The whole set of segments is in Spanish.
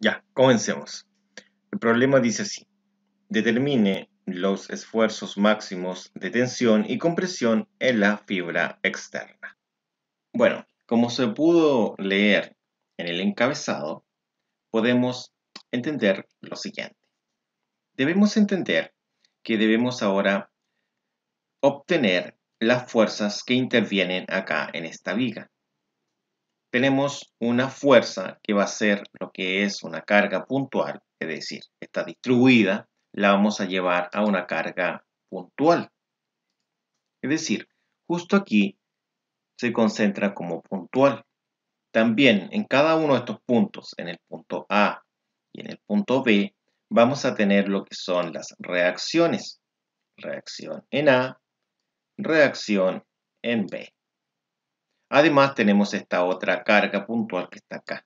Ya, comencemos. El problema dice así. Determine los esfuerzos máximos de tensión y compresión en la fibra externa. Bueno, como se pudo leer en el encabezado, podemos entender lo siguiente. Debemos entender que debemos ahora obtener las fuerzas que intervienen acá en esta viga. Tenemos una fuerza que va a ser lo que es una carga puntual, es decir, está distribuida, la vamos a llevar a una carga puntual. Es decir, justo aquí se concentra como puntual. También en cada uno de estos puntos, en el punto A y en el punto B, vamos a tener lo que son las reacciones. Reacción en A, reacción en B. Además tenemos esta otra carga puntual que está acá.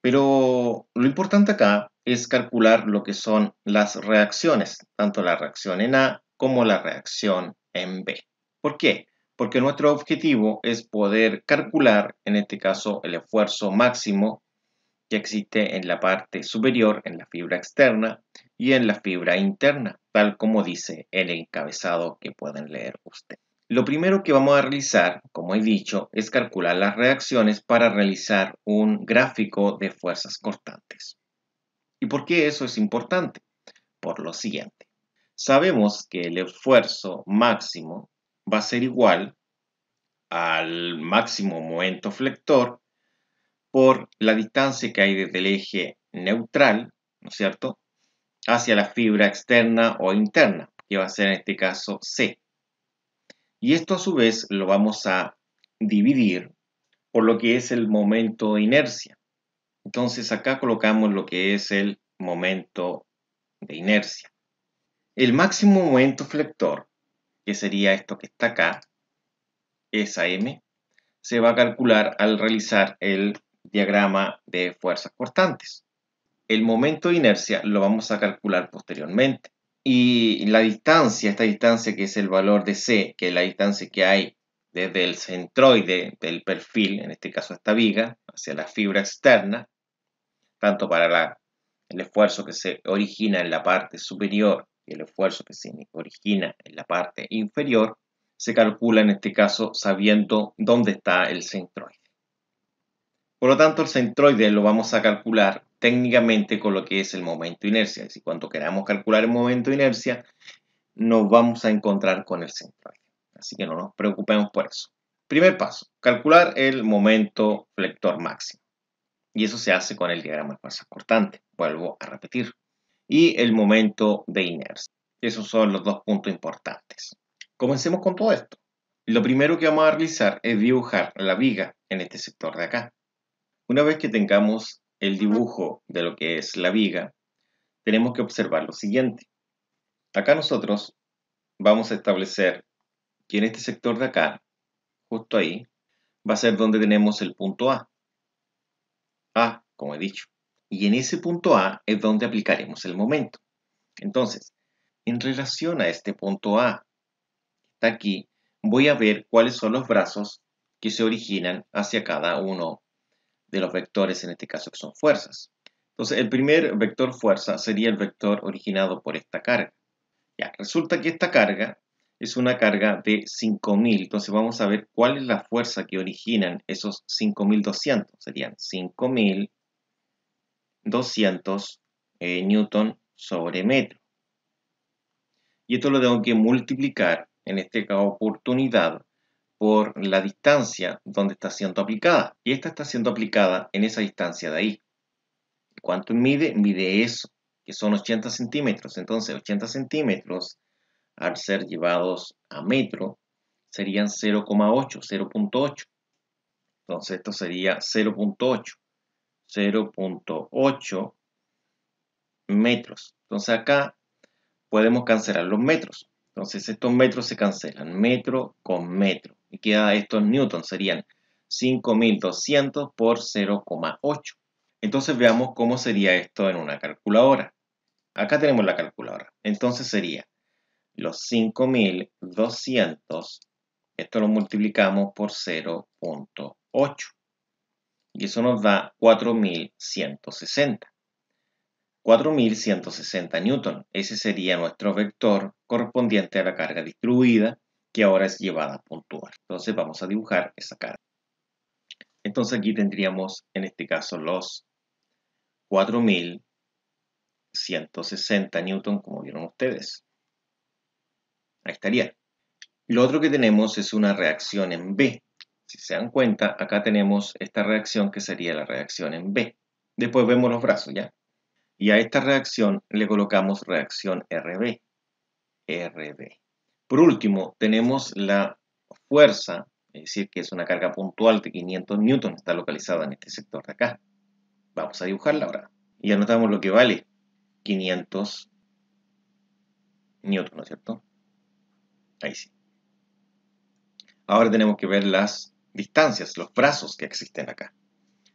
Pero lo importante acá es calcular lo que son las reacciones, tanto la reacción en A como la reacción en B. ¿Por qué? Porque nuestro objetivo es poder calcular, en este caso, el esfuerzo máximo que existe en la parte superior, en la fibra externa, y en la fibra interna, tal como dice el encabezado que pueden leer ustedes. Lo primero que vamos a realizar, como he dicho, es calcular las reacciones para realizar un gráfico de fuerzas cortantes. ¿Y por qué eso es importante? Por lo siguiente. Sabemos que el esfuerzo máximo va a ser igual al máximo momento flector por la distancia que hay desde el eje neutral, ¿no es cierto?, hacia la fibra externa o interna, que va a ser en este caso C. Y esto a su vez lo vamos a dividir por lo que es el momento de inercia. Entonces acá colocamos lo que es el momento de inercia. El máximo momento flector, que sería esto que está acá, esa M, se va a calcular al realizar el diagrama de fuerzas cortantes. El momento de inercia lo vamos a calcular posteriormente. Y la distancia, esta distancia que es el valor de C, que es la distancia que hay desde el centroide del perfil, en este caso esta viga, hacia la fibra externa, tanto para el esfuerzo que se origina en la parte superior y el esfuerzo que se origina en la parte inferior, se calcula en este caso sabiendo dónde está el centroide. Por lo tanto, el centroide lo vamos a calcular técnicamente con lo que es el momento de inercia. Es decir, cuando queramos calcular el momento de inercia, nos vamos a encontrar con el centroide. Así que no nos preocupemos por eso. Primer paso, calcular el momento flector máximo. Y eso se hace con el diagrama de fuerzas cortantes. Vuelvo a repetir. Y el momento de inercia. Esos son los dos puntos importantes. Comencemos con todo esto. Lo primero que vamos a realizar es dibujar la viga en este sector de acá. Una vez que tengamos el dibujo de lo que es la viga, tenemos que observar lo siguiente. Acá nosotros vamos a establecer que en este sector de acá, justo ahí, va a ser donde tenemos el punto A. A, como he dicho. Y en ese punto A es donde aplicaremos el momento. Entonces, en relación a este punto A, que está aquí, voy a ver cuáles son los brazos que se originan hacia cada uno de los vectores, en este caso que son fuerzas. Entonces, el primer vector fuerza sería el vector originado por esta carga. Ya, resulta que esta carga es una carga de 5000, entonces vamos a ver cuál es la fuerza que originan esos 5200. Serían 5200 newton sobre metro. Y esto lo tengo que multiplicar, en esta oportunidad, por la distancia donde está siendo aplicada. Y esta está siendo aplicada en esa distancia de ahí. ¿Cuánto mide? Mide eso, que son 80 centímetros. Entonces, 80 centímetros, al ser llevados a metro, serían 0,8, 0.8. Entonces, esto sería 0.8. 0.8 metros. Entonces, acá podemos cancelar los metros. Entonces, estos metros se cancelan, metro con metro. Y queda estos newtons, serían 5200 por 0,8. Entonces veamos cómo sería esto en una calculadora. Acá tenemos la calculadora. Entonces sería los 5200, esto lo multiplicamos por 0.8. y eso nos da 4160. 4160 newton. Ese sería nuestro vector correspondiente a la carga distribuida que ahora es llevada a puntuar. Entonces vamos a dibujar esa carga. Entonces aquí tendríamos en este caso los 4160 newton, como vieron ustedes. Ahí estaría. Lo otro que tenemos es una reacción en B. Si se dan cuenta, acá tenemos esta reacción que sería la reacción en B. Después vemos los brazos, ¿ya? Y a esta reacción le colocamos reacción RB. RB. Por último, tenemos la fuerza, es decir, que es una carga puntual de 500 newton, está localizada en este sector de acá. Vamos a dibujarla ahora. Y anotamos lo que vale 500 newton, ¿no es cierto? Ahí sí. Ahora tenemos que ver las distancias, los brazos que existen acá.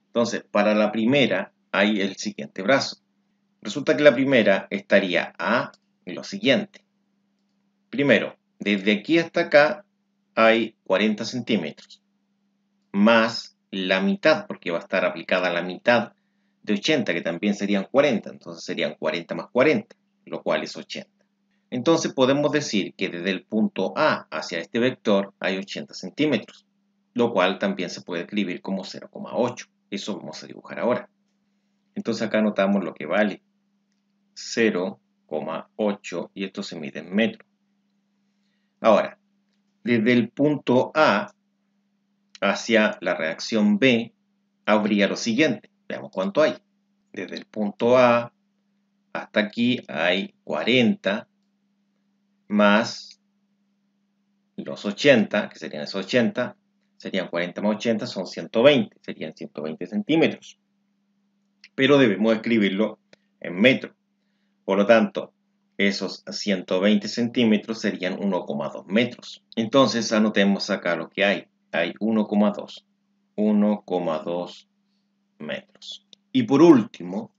Entonces, para la primera hay el siguiente brazo. Resulta que la primera estaría a lo siguiente. Primero, desde aquí hasta acá hay 40 centímetros, más la mitad, porque va a estar aplicada la mitad de 80, que también serían 40, entonces serían 40 más 40, lo cual es 80. Entonces podemos decir que desde el punto A hacia este vector hay 80 centímetros, lo cual también se puede escribir como 0,8. Eso vamos a dibujar ahora. Entonces acá anotamos lo que vale 0,8 y esto se mide en metros. Ahora, desde el punto A hacia la reacción B habría lo siguiente. Veamos cuánto hay. Desde el punto A hasta aquí hay 40 más los 80, que serían esos 80, serían 40 más 80, son 120, serían 120 centímetros. Pero debemos escribirlo en metros. Por lo tanto, esos 120 centímetros serían 1,2 metros. Entonces anotemos acá lo que hay. Hay 1,2 metros. Y por último,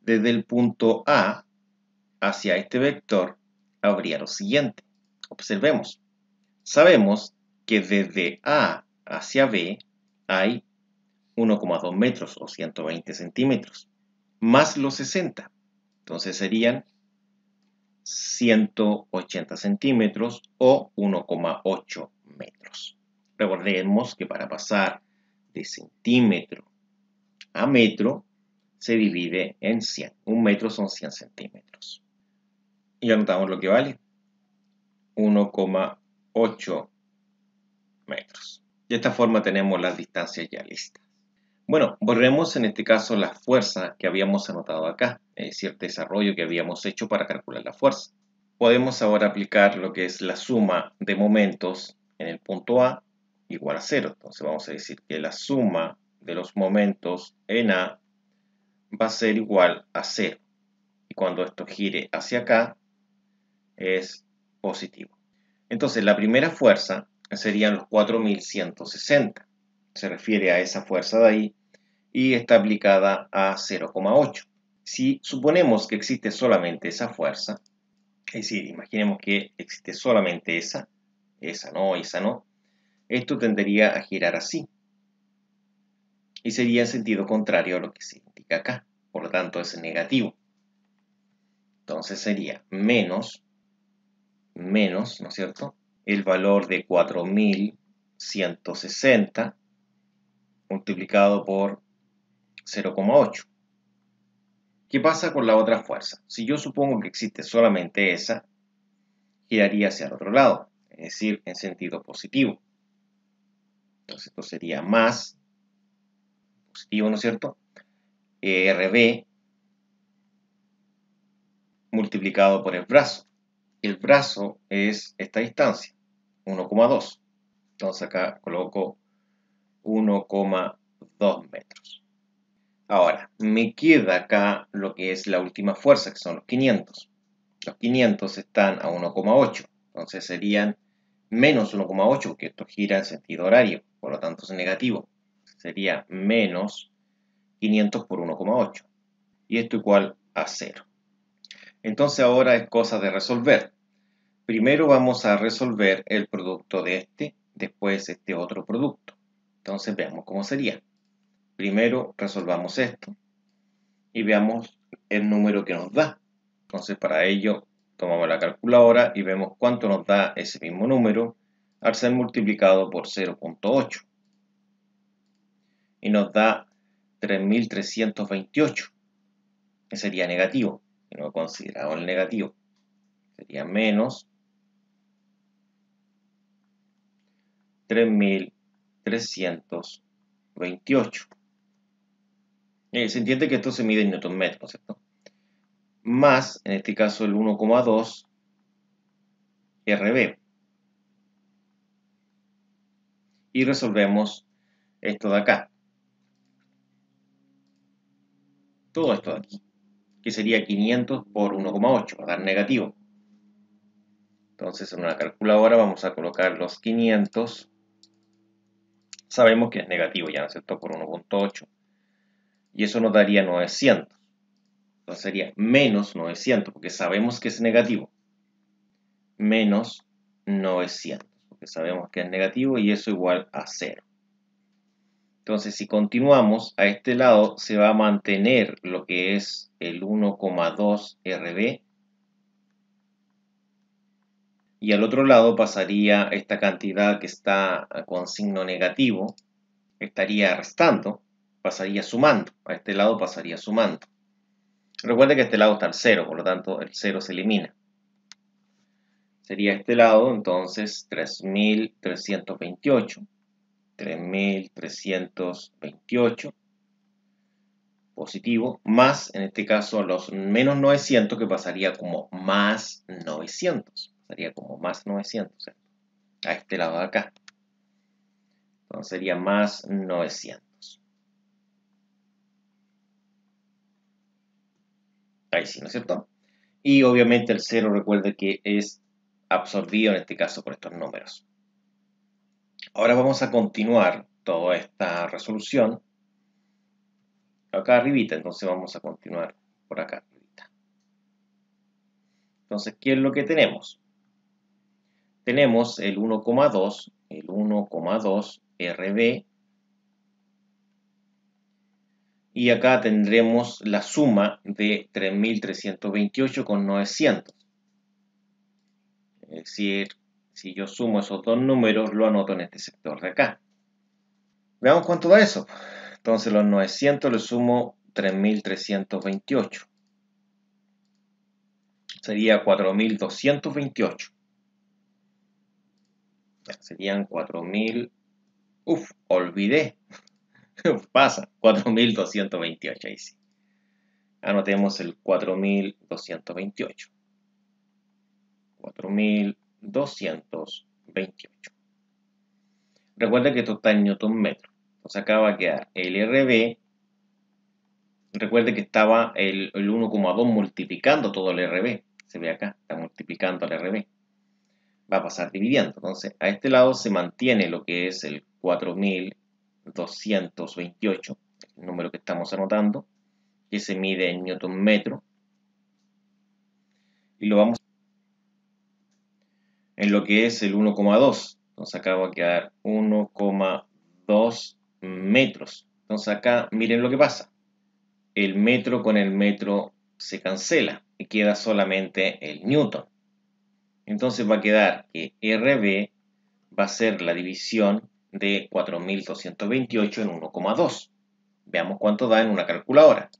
desde el punto A hacia este vector habría lo siguiente. Observemos. Sabemos que desde A hacia B hay 1,2 metros o 120 centímetros, más los 60. Entonces serían 180 centímetros o 1,8 metros. Recordemos que para pasar de centímetro a metro se divide en 100. Un metro son 100 centímetros. Y anotamos lo que vale. 1,8 metros. De esta forma tenemos las distancias ya listas. Bueno, borremos en este caso la fuerza que habíamos anotado acá, es decir, el desarrollo que habíamos hecho para calcular la fuerza. Podemos ahora aplicar lo que es la suma de momentos en el punto A igual a 0. Entonces vamos a decir que la suma de los momentos en A va a ser igual a 0. Y cuando esto gire hacia acá es positivo. Entonces la primera fuerza serían los 4160. Se refiere a esa fuerza de ahí y está aplicada a 0,8. Si suponemos que existe solamente esa fuerza, es decir, imaginemos que existe solamente esa no, esto tendería a girar así y sería en sentido contrario a lo que se indica acá, por lo tanto es negativo. Entonces sería menos, ¿no es cierto?, el valor de 4160 multiplicado por 0,8. ¿Qué pasa con la otra fuerza? Si yo supongo que existe solamente esa, giraría hacia el otro lado, es decir, en sentido positivo. Entonces esto sería más positivo, ¿no es cierto?, RB multiplicado por el brazo. El brazo es esta distancia, 1,2. Entonces acá coloco 1,2 metros. Ahora, me queda acá lo que es la última fuerza, que son los 500. Los 500 están a 1,8. Entonces serían menos 1,8, porque esto gira en sentido horario, por lo tanto es negativo. Sería menos 500 por 1,8. Y esto igual a 0. Entonces ahora es cosa de resolver. Primero vamos a resolver el producto de este, después este otro producto. Entonces veamos cómo sería. primero resolvamos esto y veamos el número que nos da. Entonces, para ello, tomamos la calculadora y vemos cuánto nos da ese mismo número al ser multiplicado por 0.8. Y nos da 3.328, que sería negativo, que no consideramos el negativo. Sería menos 3.328. Se entiende que esto se mide en newton metro, ¿cierto? Más, en este caso, el 1,2 RB. Y resolvemos esto de acá. Todo esto de aquí, que sería 500 por 1,8, va a dar negativo. Entonces, en una calculadora vamos a colocar los 500. Sabemos que es negativo ya, ¿no es cierto? Por 1,8. Y eso nos daría 900. Entonces sería menos 900, porque sabemos que es negativo. Menos 900, porque sabemos que es negativo y eso igual a 0. Entonces, si continuamos, a este lado se va a mantener lo que es el 1,2 RB. Y al otro lado pasaría esta cantidad que está con signo negativo, estaría restando, pasaría sumando. A este lado pasaría sumando. Recuerde que este lado está al 0, por lo tanto el 0 se elimina. Sería este lado, entonces, 3.328. 3.328 positivo, más, en este caso, los menos 900, que pasaría como más 900. Pasaría como más 900, a este lado de acá. Entonces sería más 900. Ahí sí, ¿no es cierto? Y obviamente el 0, recuerde que es absorbido en este caso por estos números. Ahora vamos a continuar toda esta resolución acá arribita, entonces vamos a continuar por acá arribita. Entonces, ¿qué es lo que tenemos? Tenemos el 1,2 RB, y acá tendremos la suma de 3.328 con 900. Es decir, si yo sumo esos dos números, lo anoto en este sector de acá. Veamos cuánto da eso. Entonces los 900 le sumo 3.328. Sería 4.228. Serían 4.000. Uf, olvidé. Pasa, 4.228, ahí sí. Anotemos el 4.228. 4.228. Recuerda que esto está en newton metro. Entonces acá va a quedar el RB. Recuerde que estaba el 1,2 multiplicando todo el RB. Se ve acá, está multiplicando el RB. Va a pasar dividiendo. Entonces a este lado se mantiene lo que es el 4.228, el número que estamos anotando, que se mide en newton metro. Y lo vamos en lo que es el 1,2. Entonces acá va a quedar 1,2 metros. Entonces acá miren lo que pasa. El metro con el metro se cancela y queda solamente el newton. Entonces va a quedar que RB va a ser la división de 4.228 en 1,2. Veamos cuánto da en una calculadora.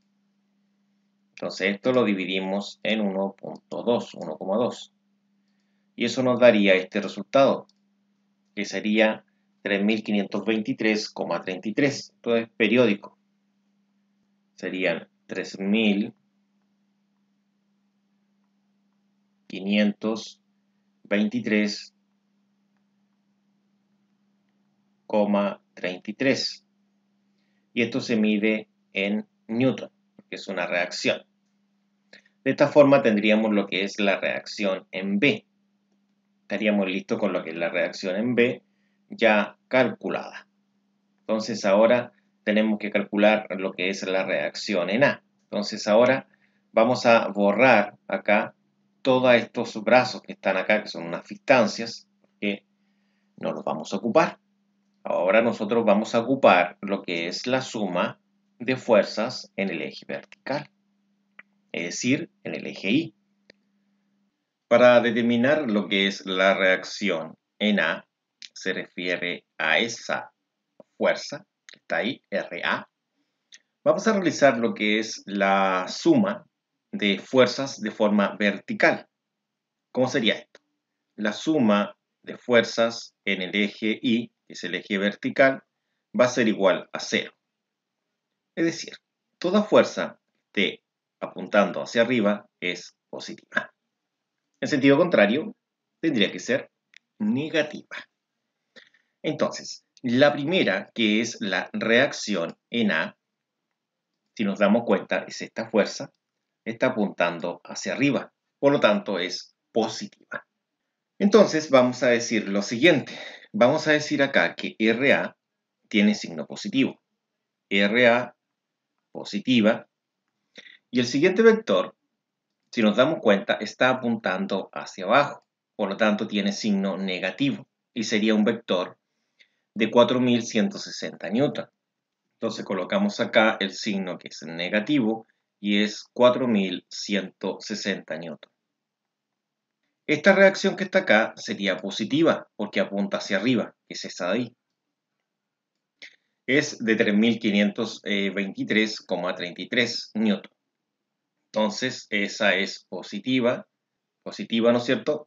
Entonces esto lo dividimos en 1,2. Y eso nos daría este resultado, que sería 3.523,33. Esto es periódico. Serían 3.523,33. Y esto se mide en newton, porque es una reacción. De esta forma tendríamos lo que es la reacción en B. Estaríamos listos con lo que es la reacción en B ya calculada. Entonces ahora tenemos que calcular lo que es la reacción en A. Entonces ahora vamos a borrar acá todos estos brazos que están acá, que son unas distancias, que no los vamos a ocupar. Ahora nosotros vamos a ocupar lo que es la suma de fuerzas en el eje vertical, es decir, en el eje Y. Para determinar lo que es la reacción en A, se refiere a esa fuerza que está ahí, RA. Vamos a realizar lo que es la suma de fuerzas de forma vertical. ¿Cómo sería esto? La suma de fuerzas en el eje Y, que es el eje vertical, va a ser igual a 0. Es decir, toda fuerza que esté apuntando hacia arriba es positiva. En sentido contrario, tendría que ser negativa. Entonces, la primera, que es la reacción en A, si nos damos cuenta, es esta fuerza, está apuntando hacia arriba, por lo tanto es positiva. Entonces vamos a decir lo siguiente, vamos a decir acá que RA tiene signo positivo, RA positiva, y el siguiente vector, si nos damos cuenta, está apuntando hacia abajo, por lo tanto tiene signo negativo, y sería un vector de 4160 newton. Entonces colocamos acá el signo que es negativo y es 4160 newton. Esta reacción que está acá sería positiva porque apunta hacia arriba, que es esa de ahí. Es de 3523,33 newton. Entonces esa es positiva, ¿no es cierto?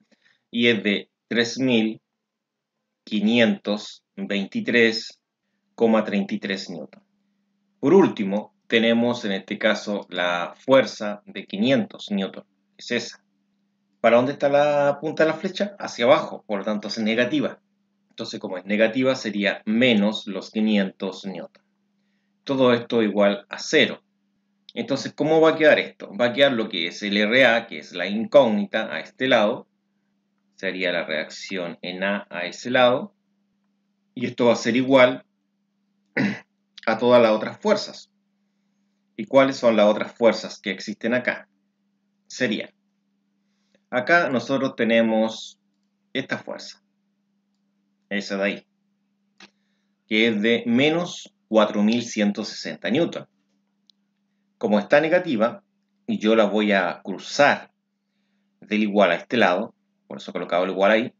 Y es de 3523,33 newton. Por último, tenemos en este caso la fuerza de 500 newton, que es esa. ¿Para dónde está la punta de la flecha? Hacia abajo, por lo tanto es negativa. Entonces, como es negativa, sería menos los 500 newton. Todo esto igual a 0. Entonces, ¿cómo va a quedar esto? Va a quedar lo que es el RA, que es la incógnita a este lado. Sería la reacción en A ese lado. Y esto va a ser igual a todas las otras fuerzas. ¿Y cuáles son las otras fuerzas que existen acá? Sería, acá nosotros tenemos esta fuerza, esa de ahí, que es de menos 4160 newton. Como está negativa, y yo la voy a cruzar del igual a este lado, por eso he colocado el igual ahí,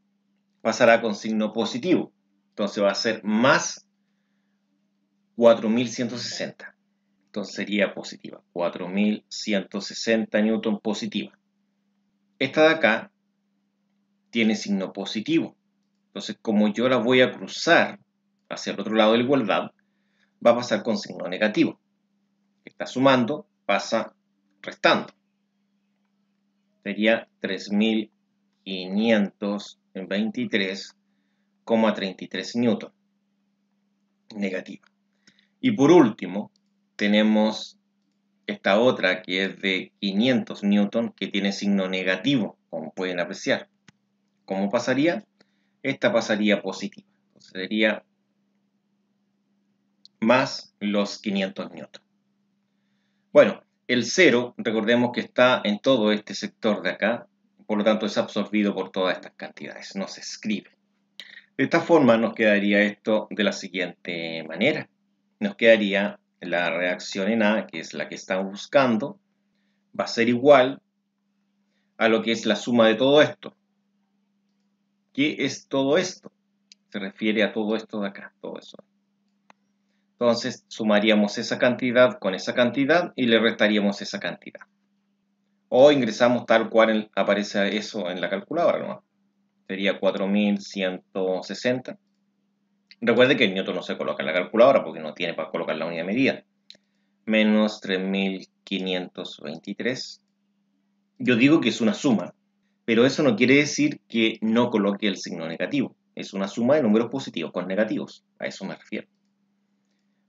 pasará con signo positivo. Entonces va a ser más 4160. Entonces sería positiva, 4160 newton positiva. Esta de acá tiene signo positivo. Entonces, como yo la voy a cruzar hacia el otro lado de la igualdad, va a pasar con signo negativo. Está sumando, pasa restando. Sería 3523,33 newton. Negativa. Y por último, tenemos esta otra que es de 500 newton que tiene signo negativo, como pueden apreciar. ¿Cómo pasaría? Esta pasaría positiva. Entonces sería más los 500 newton. Bueno, el 0, recordemos que está en todo este sector de acá, por lo tanto es absorbido por todas estas cantidades, no se escribe. De esta forma nos quedaría esto de la siguiente manera. Nos quedaría la reacción en A, que es la que estamos buscando, va a ser igual a lo que es la suma de todo esto. ¿Qué es todo esto? Se refiere a todo esto de acá, todo eso. Entonces sumaríamos esa cantidad con esa cantidad y le restaríamos esa cantidad. O ingresamos tal cual aparece eso en la calculadora, ¿no? Sería 4160. Recuerde que el newton no se coloca en la calculadora porque no tiene para colocar la unidad de medida. Menos 3523. Yo digo que es una suma, pero eso no quiere decir que no coloque el signo negativo. Es una suma de números positivos con negativos. A eso me refiero.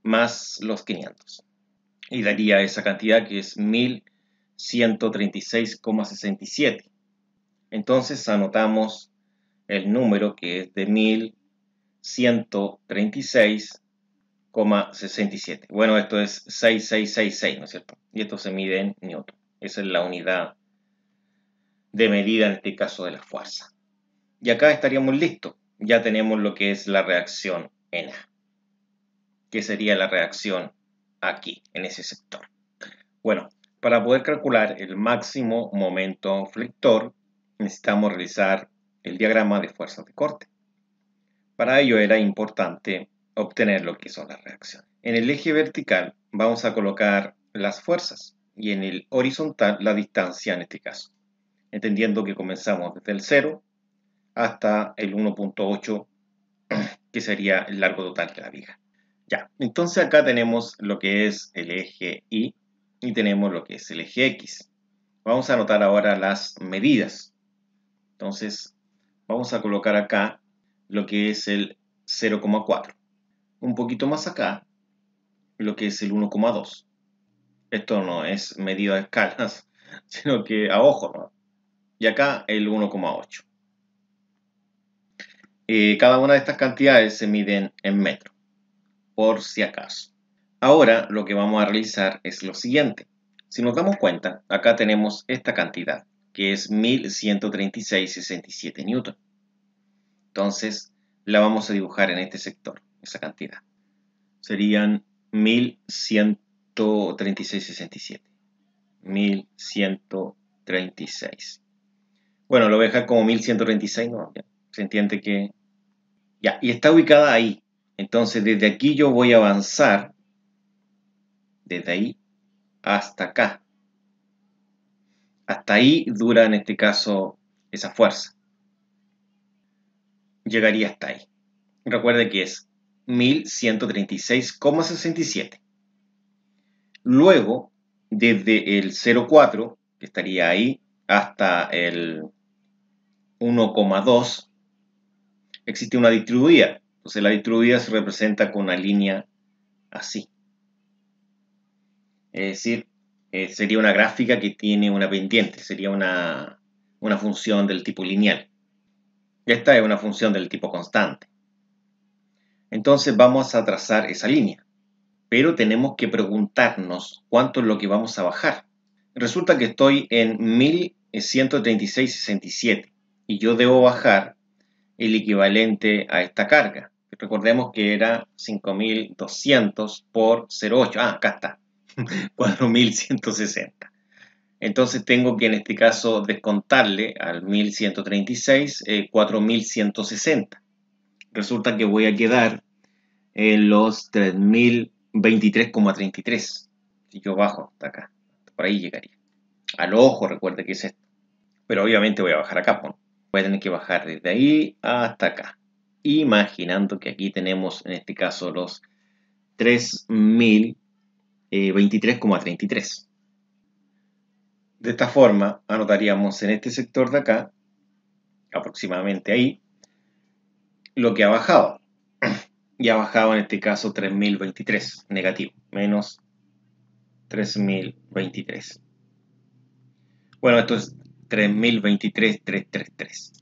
Más los 500. Y daría esa cantidad que es 1136,67. Entonces anotamos el número que es de 1136,67. Bueno, esto es 6666, ¿no es cierto? Y esto se mide en newton. Esa es la unidad de medida en este caso de la fuerza. Y acá estaríamos listos. Ya tenemos lo que es la reacción en A, que sería la reacción aquí, en ese sector. Bueno, para poder calcular el máximo momento flector, necesitamos realizar el diagrama de fuerzas de corte. Para ello era importante obtener lo que son las reacciones. En el eje vertical vamos a colocar las fuerzas y en el horizontal la distancia en este caso, entendiendo que comenzamos desde el 0 hasta el 1.8, que sería el largo total de la viga. Ya, entonces acá tenemos lo que es el eje Y y tenemos lo que es el eje X. Vamos a anotar ahora las medidas. Entonces vamos a colocar acá lo que es el 0,4. Un poquito más acá lo que es el 1,2. Esto no es medida de escalas, sino que a ojo, ¿no? Y acá el 1,8. Cada una de estas cantidades se miden en metros, por si acaso. Ahora lo que vamos a realizar es lo siguiente. Si nos damos cuenta, acá tenemos esta cantidad, que es 1136,67 newton. Entonces, la vamos a dibujar en este sector, esa cantidad. Serían 1136,67. 1136. Bueno, lo voy a dejar como 1136, ¿no? Se entiende que... Ya, y está ubicada ahí. Entonces, desde aquí yo voy a avanzar, desde ahí hasta acá. Hasta ahí dura, en este caso, esa fuerza. Llegaría hasta ahí. Recuerde que es 1136,67. Luego, desde el 0,4, que estaría ahí, hasta el 1,2, existe una distribuida. Entonces la distribuida se representa con una línea así. Es decir, sería una gráfica que tiene una pendiente, sería una función del tipo lineal. Esta es una función del tipo constante. Entonces vamos a trazar esa línea. Pero tenemos que preguntarnos cuánto es lo que vamos a bajar. Resulta que estoy en 1136,67 y yo debo bajar el equivalente a esta carga. Recordemos que era 5200 por 0,8. Ah, acá está. 4160. Entonces tengo que en este caso descontarle al 1136 4160. Resulta que voy a quedar en los 3023,33. Si yo bajo hasta acá, por ahí llegaría. Al ojo, recuerde que es esto. Pero obviamente voy a bajar acá, ¿no? Voy a tener que bajar desde ahí hasta acá. Imaginando que aquí tenemos en este caso los 3023,33. De esta forma anotaríamos en este sector de acá, aproximadamente ahí, lo que ha bajado. Y ha bajado en este caso 3023, negativo, menos 3023. Bueno, esto es 3023,333.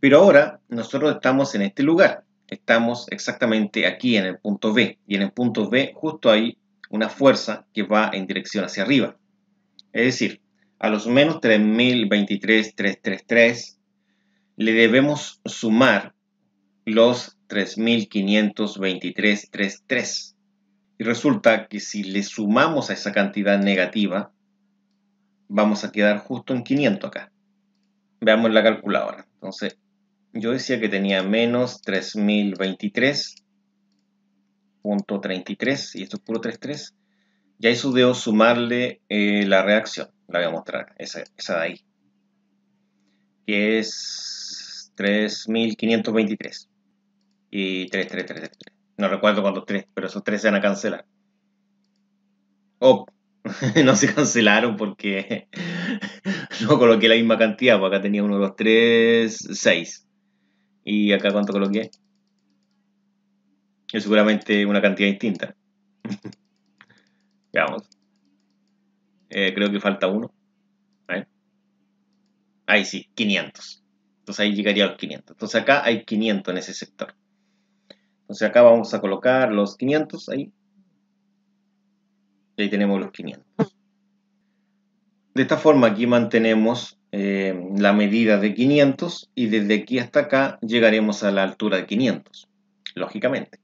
Pero ahora nosotros estamos en este lugar. Estamos exactamente aquí en el punto B. Y en el punto B justo hay una fuerza que va en dirección hacia arriba. Es decir, a los menos 3023,333 le debemos sumar los 3523,33. Y resulta que si le sumamos a esa cantidad negativa, vamos a quedar justo en 500 acá. Veamos la calculadora. Entonces, yo decía que tenía menos 3023,33 y esto es puro 33. Ya eso debo sumarle la reacción. La voy a mostrar, esa de ahí. Que es 3523. Y 3. No recuerdo cuántos 3, pero esos 3 se van a cancelar. Oh, no se cancelaron porque no coloqué la misma cantidad. Porque acá tenía 1, 2, 3, 6. Y acá cuánto coloqué. Es seguramente una cantidad distinta. Veamos. Creo que falta 1. Ahí sí, 500. Entonces ahí llegaría a los 500. Entonces acá hay 500 en ese sector. Entonces acá vamos a colocar los 500 ahí. Y ahí tenemos los 500. De esta forma aquí mantenemos la medida de 500 y desde aquí hasta acá llegaremos a la altura de 500. lógicamente.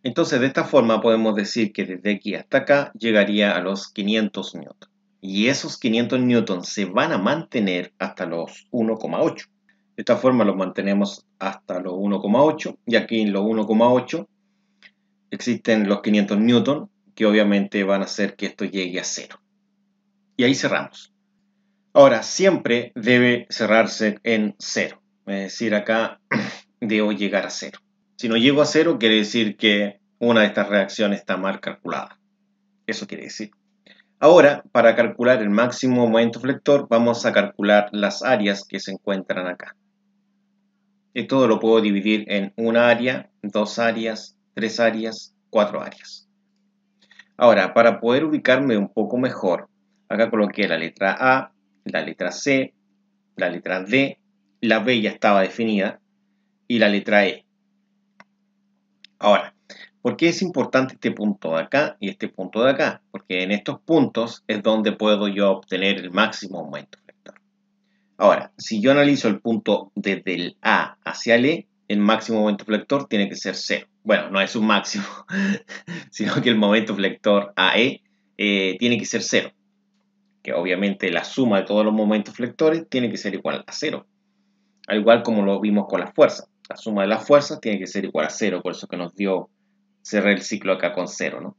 Entonces, de esta forma podemos decir que desde aquí hasta acá llegaría a los 500 newtons. Y esos 500 newtons se van a mantener hasta los 1,8. De esta forma los mantenemos hasta los 1,8 y aquí en los 1,8 existen los 500 newtons que obviamente van a hacer que esto llegue a 0. Y ahí cerramos. Ahora, siempre debe cerrarse en 0. Es decir, acá debo llegar a 0. Si no llego a 0, quiere decir que una de estas reacciones está mal calculada. Eso quiere decir. Ahora, para calcular el máximo momento flector, vamos a calcular las áreas que se encuentran acá. Esto lo puedo dividir en una área, dos áreas, tres áreas, cuatro áreas. Ahora, para poder ubicarme un poco mejor, acá coloqué la letra A, la letra C, la letra D, la B ya estaba definida y la letra E. Ahora, ¿por qué es importante este punto de acá y este punto de acá? Porque en estos puntos es donde puedo yo obtener el máximo momento flector. Ahora, si yo analizo el punto desde el A hacia el E, el máximo momento flector tiene que ser 0. Bueno, no es un máximo, sino que el momento flector AE tiene que ser 0. Que obviamente la suma de todos los momentos flectores tiene que ser igual a 0. Al igual como lo vimos con las fuerzas. La suma de las fuerzas tiene que ser igual a 0, por eso que nos dio, cerré el ciclo acá con 0, ¿no?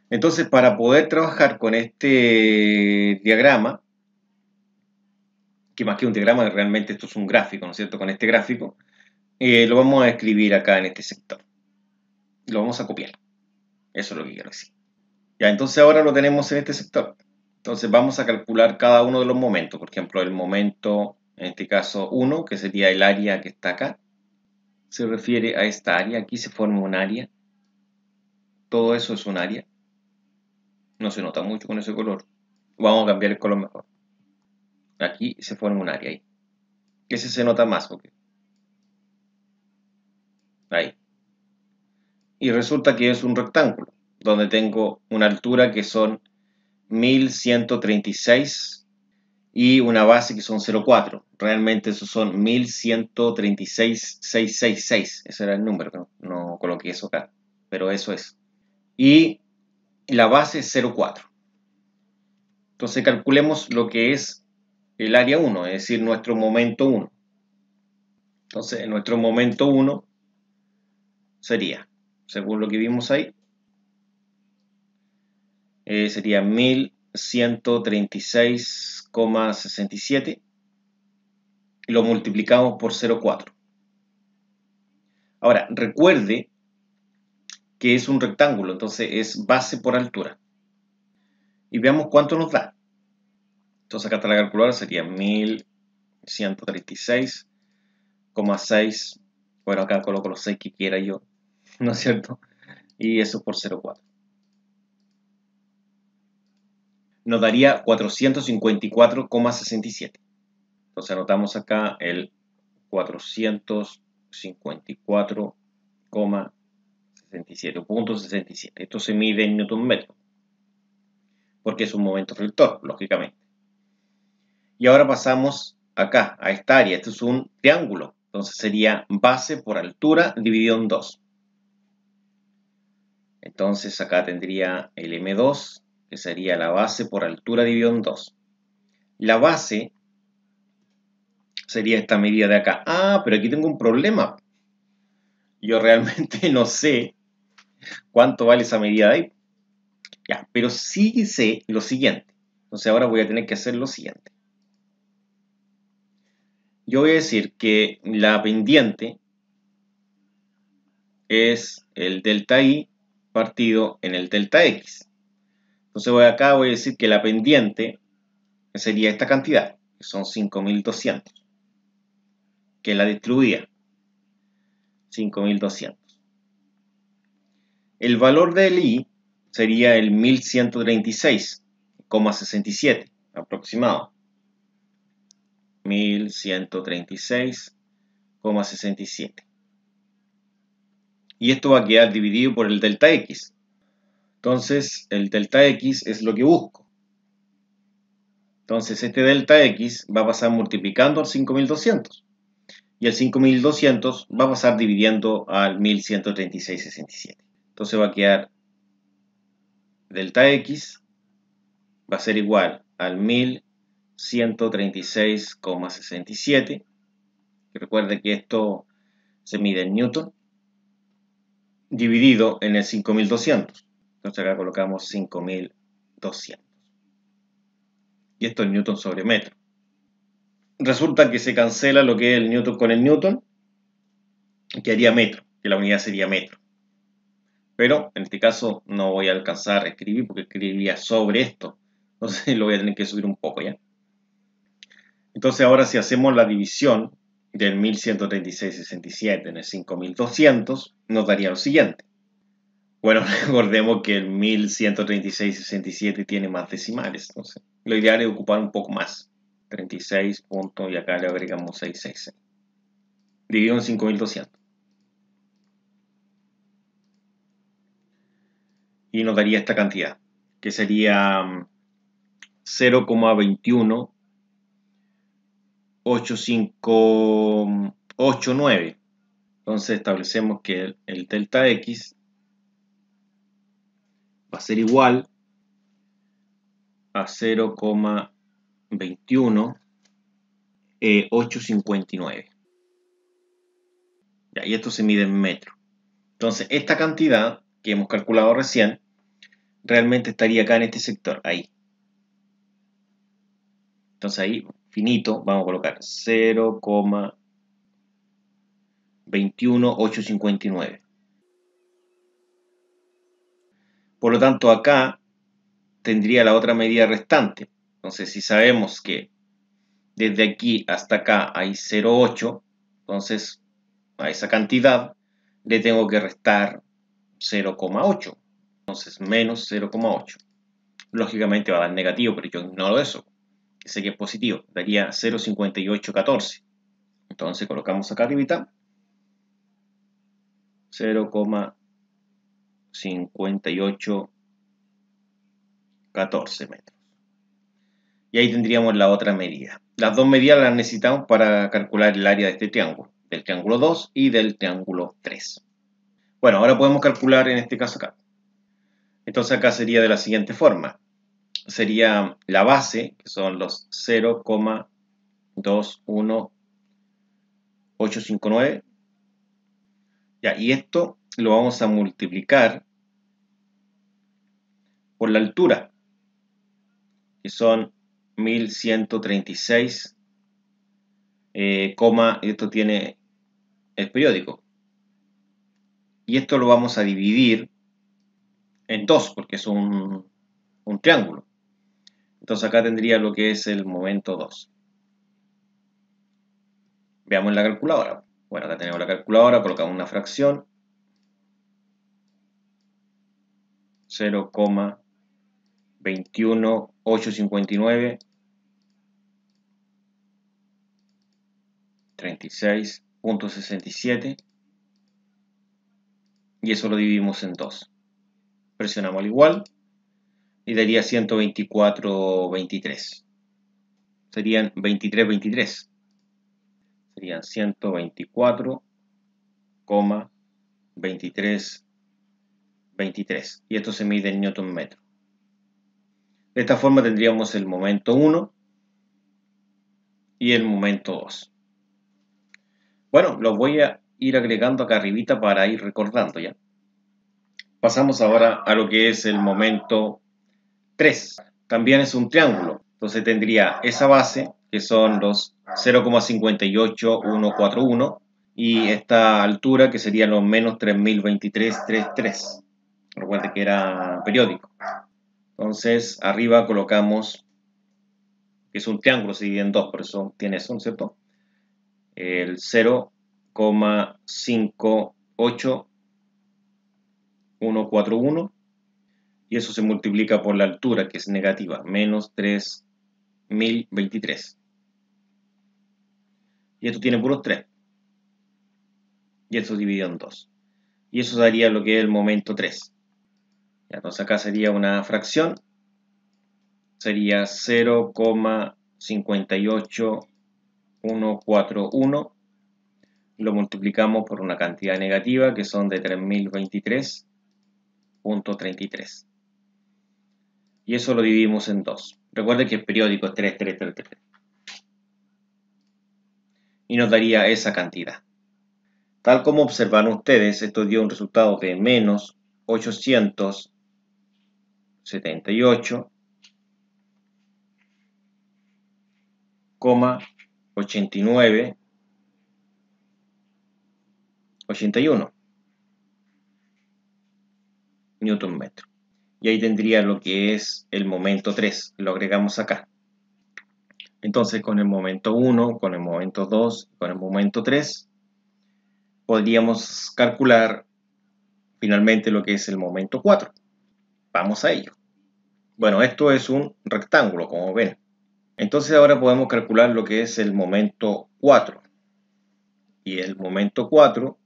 Entonces, para poder trabajar con este diagrama, que más que un diagrama, realmente esto es un gráfico, ¿no es cierto? Con este gráfico, lo vamos a escribir acá en este sector. Lo vamos a copiar. Eso es lo que quiero decir. Ya, entonces ahora lo tenemos en este sector. Entonces vamos a calcular cada uno de los momentos. Por ejemplo, el momento, en este caso 1, que sería el área que está acá, se refiere a esta área. Aquí se forma un área. Todo eso es un área. No se nota mucho con ese color. Vamos a cambiar el color mejor. Aquí se forma un área ahí. Ese se nota más. Porque... ahí. Y resulta que es un rectángulo, donde tengo una altura que son 1136 y una base que son 0,4. Realmente esos son 1136,666. Ese era el número, no coloqué eso acá, pero eso es. Y la base es 0,4. Entonces calculemos lo que es el área 1, es decir, nuestro momento 1. Entonces, nuestro momento 1 sería, según lo que vimos ahí, sería 1136,67 y lo multiplicamos por 0,4. Ahora, recuerde que es un rectángulo, entonces es base por altura. Y veamos cuánto nos da. Entonces acá está la calculadora, sería 1136,6. Bueno, acá coloco los 6 que quiera yo, ¿no es cierto? Y eso por 0,4. Nos daría 454,67. Entonces anotamos acá el 454,67. Esto se mide en newton metro, porque es un momento flector, lógicamente. Y ahora pasamos acá, a esta área. Esto es un triángulo, entonces sería base por altura dividido en 2. Entonces acá tendría el M2, que sería la base por altura dividido en 2. La base sería esta medida de acá. Ah, pero aquí tengo un problema. Yo realmente no sé cuánto vale esa medida de ahí. Ya, pero sí sé lo siguiente. Entonces ahora voy a tener que hacer lo siguiente. Yo voy a decir que la pendiente es el delta I partido en el delta X. Entonces acá voy a decir que la pendiente sería esta cantidad, que son 5200, que es la distribuida, 5200. El valor del I sería el 1136,67 aproximado. 1136,67. Y esto va a quedar dividido por el delta X. Entonces, el delta X es lo que busco. Entonces, este delta X va a pasar multiplicando al 5200. Y el 5200 va a pasar dividiendo al 1136,67. Entonces va a quedar delta X va a ser igual al 1136,67. Recuerde que esto se mide en Newton dividido en el 5200. Entonces acá colocamos 5200. Y esto es Newton sobre metro. Resulta que se cancela lo que es el Newton con el Newton, que haría metro, que la unidad sería metro. Pero en este caso no voy a alcanzar a escribir porque escribiría sobre esto. Entonces lo voy a tener que subir un poco ya. Entonces ahora si hacemos la división del 1136,67 en el 5200, nos daría lo siguiente. Bueno, recordemos que el 1136,67 tiene más decimales. Entonces lo ideal es ocupar un poco más. 36 puntos y acá le agregamos 666. Dividido en 5200. Y nos daría esta cantidad, que sería 0,21858,9. Entonces establecemos que el delta X va a ser igual a 0,21859. Y esto se mide en metros. Entonces esta cantidad que hemos calculado recién realmente estaría acá en este sector, ahí. Entonces ahí, finito, vamos a colocar 0,21859. Por lo tanto, acá tendría la otra medida restante. Entonces, si sabemos que desde aquí hasta acá hay 0,8, entonces a esa cantidad le tengo que restar 0,8. Entonces, menos 0,8. Lógicamente va a dar negativo, pero yo ignoro eso. Sé que es positivo. Daría 0,5814. Entonces colocamos acá arribita 0,5814 metros. Y ahí tendríamos la otra medida. Las dos medidas las necesitamos para calcular el área de este triángulo, del triángulo 2 y del triángulo 3. Bueno, ahora podemos calcular en este caso acá. Entonces acá sería de la siguiente forma. Sería la base, que son los 0,21859. Ya, y esto lo vamos a multiplicar por la altura, que son 1136, esto tiene el periódico. Y esto lo vamos a dividir en 2, porque es un triángulo. Entonces acá tendría lo que es el momento 2. Veamos la calculadora. Bueno, acá tenemos la calculadora, colocamos una fracción. 0,21859 36,67 y eso lo dividimos en 2. Presionamos al igual y daría 124,23. Serían 23,23. Serían 124,2323. Y esto se mide en newton metro. De esta forma tendríamos el momento 1 y el momento 2. Bueno, los voy a ir agregando acá arribita para ir recordando ya. Pasamos ahora a lo que es el momento 3. También es un triángulo. Entonces tendría esa base, que son los 0,58,141, y esta altura, que sería los menos 3023,33. Recuerde que era periódico. Entonces arriba colocamos, que es un triángulo, se divide en 2, por eso tiene eso, ¿no es cierto? El 0,58141, y eso se multiplica por la altura, que es negativa, menos 3023. Y esto tiene puros 3. Y esto dividido en 2. Y eso daría lo que es el momento 3. Entonces acá sería una fracción. Sería 0,58141 lo multiplicamos por una cantidad negativa que son de 3023.33. Y eso lo dividimos en 2. Recuerden que el periódico es 3, 3, 3, 3. Y nos daría esa cantidad. Tal como observan ustedes, esto dio un resultado de menos 878,8981 newton metro. Y ahí tendría lo que es el momento 3, lo agregamos acá. Entonces con el momento 1, con el momento 2, con el momento 3, podríamos calcular finalmente lo que es el momento 4. Vamos a ello. Bueno, esto es un rectángulo, como ven. Entonces ahora podemos calcular lo que es el momento 4. Y el momento 4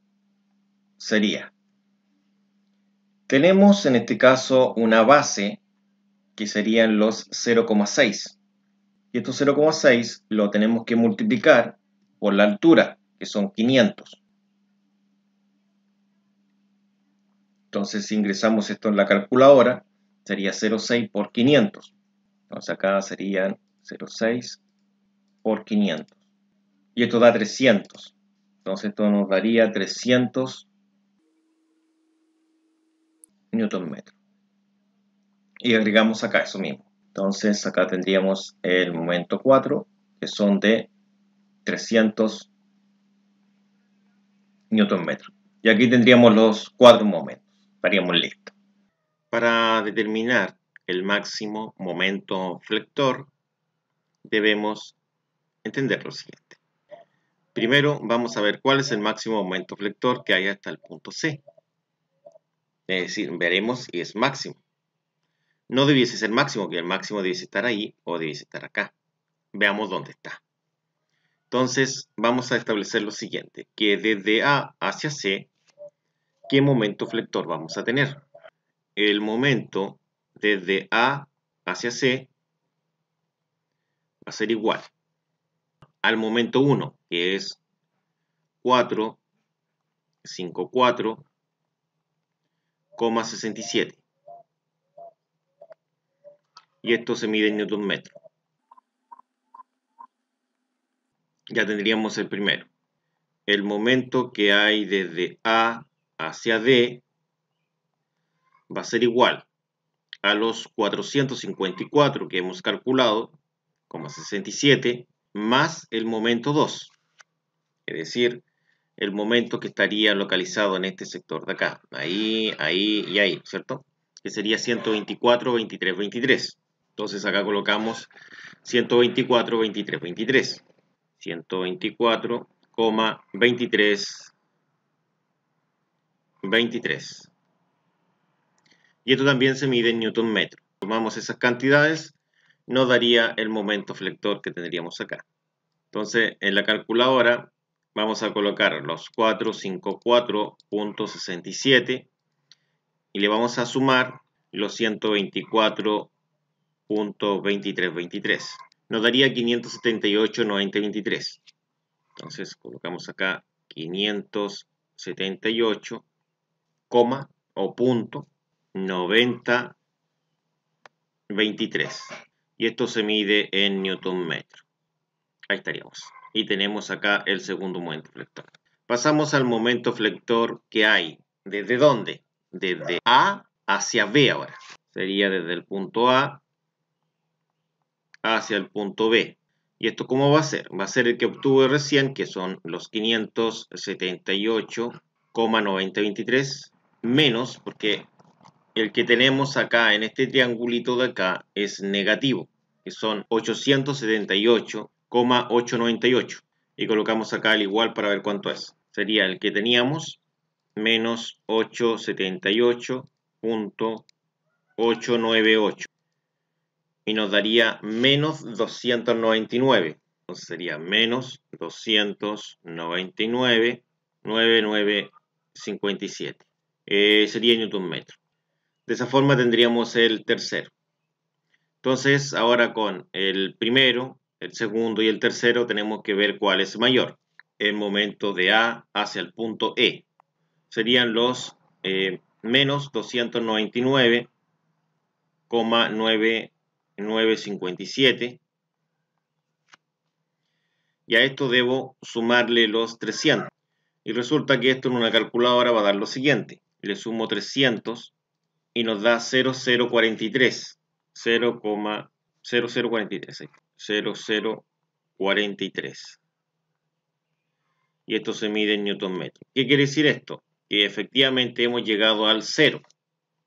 sería, tenemos en este caso una base que serían los 0,6. Y estos 0,6 lo tenemos que multiplicar por la altura, que son 500. Entonces si ingresamos esto en la calculadora, sería 0,6 por 500. Entonces acá serían 0,6 por 500. Y esto da 300. Entonces esto nos daría 300 newton metro. Y agregamos acá eso mismo. Entonces acá tendríamos el momento 4, que son de 300 newton metro. Y aquí tendríamos los 4 momentos. Estaríamos listos. Para determinar el máximo momento flector, debemos entender lo siguiente. Primero vamos a ver cuál es el máximo momento flector que hay hasta el punto C. Es decir, veremos si es máximo. No debiese ser máximo, que el máximo debiese estar ahí o debiese estar acá. Veamos dónde está. Entonces vamos a establecer lo siguiente, que desde A hacia C, ¿qué momento flector vamos a tener? El momento desde A hacia C va a ser igual al momento 1, que es 454,67. Y esto se mide en newton metro. Ya tendríamos el primero. El momento que hay desde A hacia D va a ser igual a los 454 que hemos calculado, 67, más el momento 2, es decir, el momento que estaría localizado en este sector de acá, ahí, ahí y ahí, ¿cierto? Que sería 124, 23, 23. Entonces acá colocamos 124, 23, 23. 124,23, 23. Y esto también se mide en newton metro. Tomamos esas cantidades, nos daría el momento flector que tendríamos acá. Entonces, en la calculadora vamos a colocar los 454.67 y le vamos a sumar los 124.2323. Nos daría 578,9023. Entonces, colocamos acá 578, o punto 9023. Y esto se mide en newton metro. Ahí estaríamos. Y tenemos acá el segundo momento flector. Pasamos al momento flector que hay. ¿Desde dónde? Desde A hacia B ahora. Sería desde el punto A hacia el punto B. ¿Y esto cómo va a ser? Va a ser el que obtuve recién, que son los 578,9023 menos, porque el que tenemos acá en este triangulito de acá es negativo, que son 878,898. Y colocamos acá el igual para ver cuánto es. Sería el que teníamos menos 878,898. Y nos daría menos 299. Entonces sería menos 299,9957. Sería newton metro. De esa forma tendríamos el tercero. Entonces, ahora con el primero, el segundo y el tercero tenemos que ver cuál es mayor. el momento de A hacia el punto E. Serían los menos 299,9957. Y a esto debo sumarle los 300. Y resulta que esto en una calculadora va a dar lo siguiente. Le sumo 300 y nos da 0,043. 0,0043. 0,043. Y esto se mide en newton metro. ¿Qué quiere decir esto? Que efectivamente hemos llegado al 0.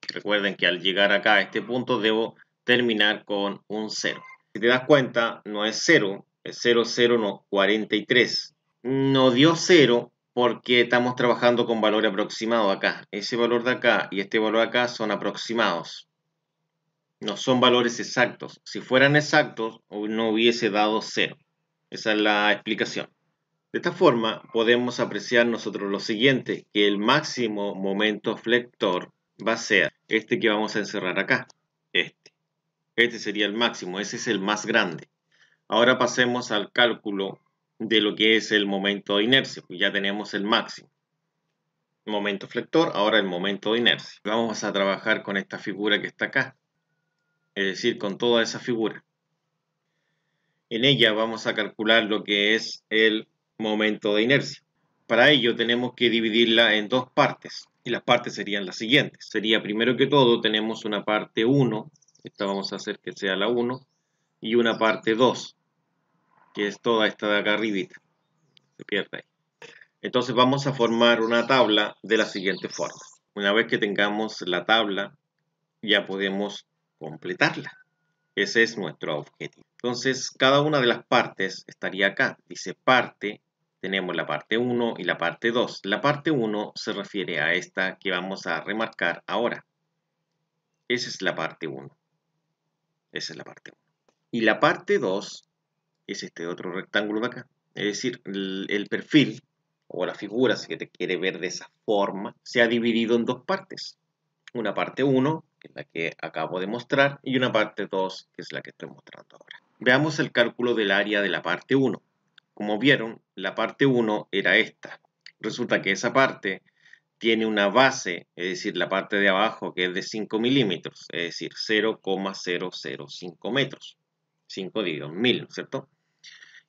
Recuerden que al llegar acá a este punto debo terminar con un 0. Si te das cuenta, no es 0, es 0,043. No dio 0 porque estamos trabajando con valor aproximado acá. Ese valor de acá y este valor de acá son aproximados. No son valores exactos. Si fueran exactos, no hubiese dado 0. Esa es la explicación. De esta forma, podemos apreciar nosotros lo siguiente, que el máximo momento flector va a ser este que vamos a encerrar acá. Este sería el máximo, ese es el más grande. Ahora pasemos al cálculo de lo que es el momento de inercia, pues ya tenemos el máximo. Momento flector, ahora el momento de inercia. Vamos a trabajar con esta figura que está acá, es decir, con toda esa figura. En ella vamos a calcular lo que es el momento de inercia. Para ello tenemos que dividirla en dos partes, y las partes serían las siguientes. Sería primero que todo tenemos una parte 1, esta vamos a hacer que sea la 1, y una parte 2, que es toda esta de acá arribita, se pierde ahí. Entonces vamos a formar una tabla de la siguiente forma. Una vez que tengamos la tabla, ya podemos completarla. Ese es nuestro objetivo. Entonces, cada una de las partes estaría acá. Dice parte, tenemos la parte 1 y la parte 2. La parte 1 se refiere a esta que vamos a remarcar ahora. Esa es la parte 1. Esa es la parte 1. Y la parte 2 es este otro rectángulo de acá. Es decir, el perfil o la figura, si te quiere ver de esa forma, se ha dividido en dos partes. Una parte 1, que es la que acabo de mostrar, y una parte 2, que es la que estoy mostrando ahora. Veamos el cálculo del área de la parte 1. Como vieron, la parte 1 era esta. Resulta que esa parte tiene una base, es decir, la parte de abajo, que es de 5 milímetros, es decir, 0,005 metros. 5 dividido en 1000, ¿no es cierto?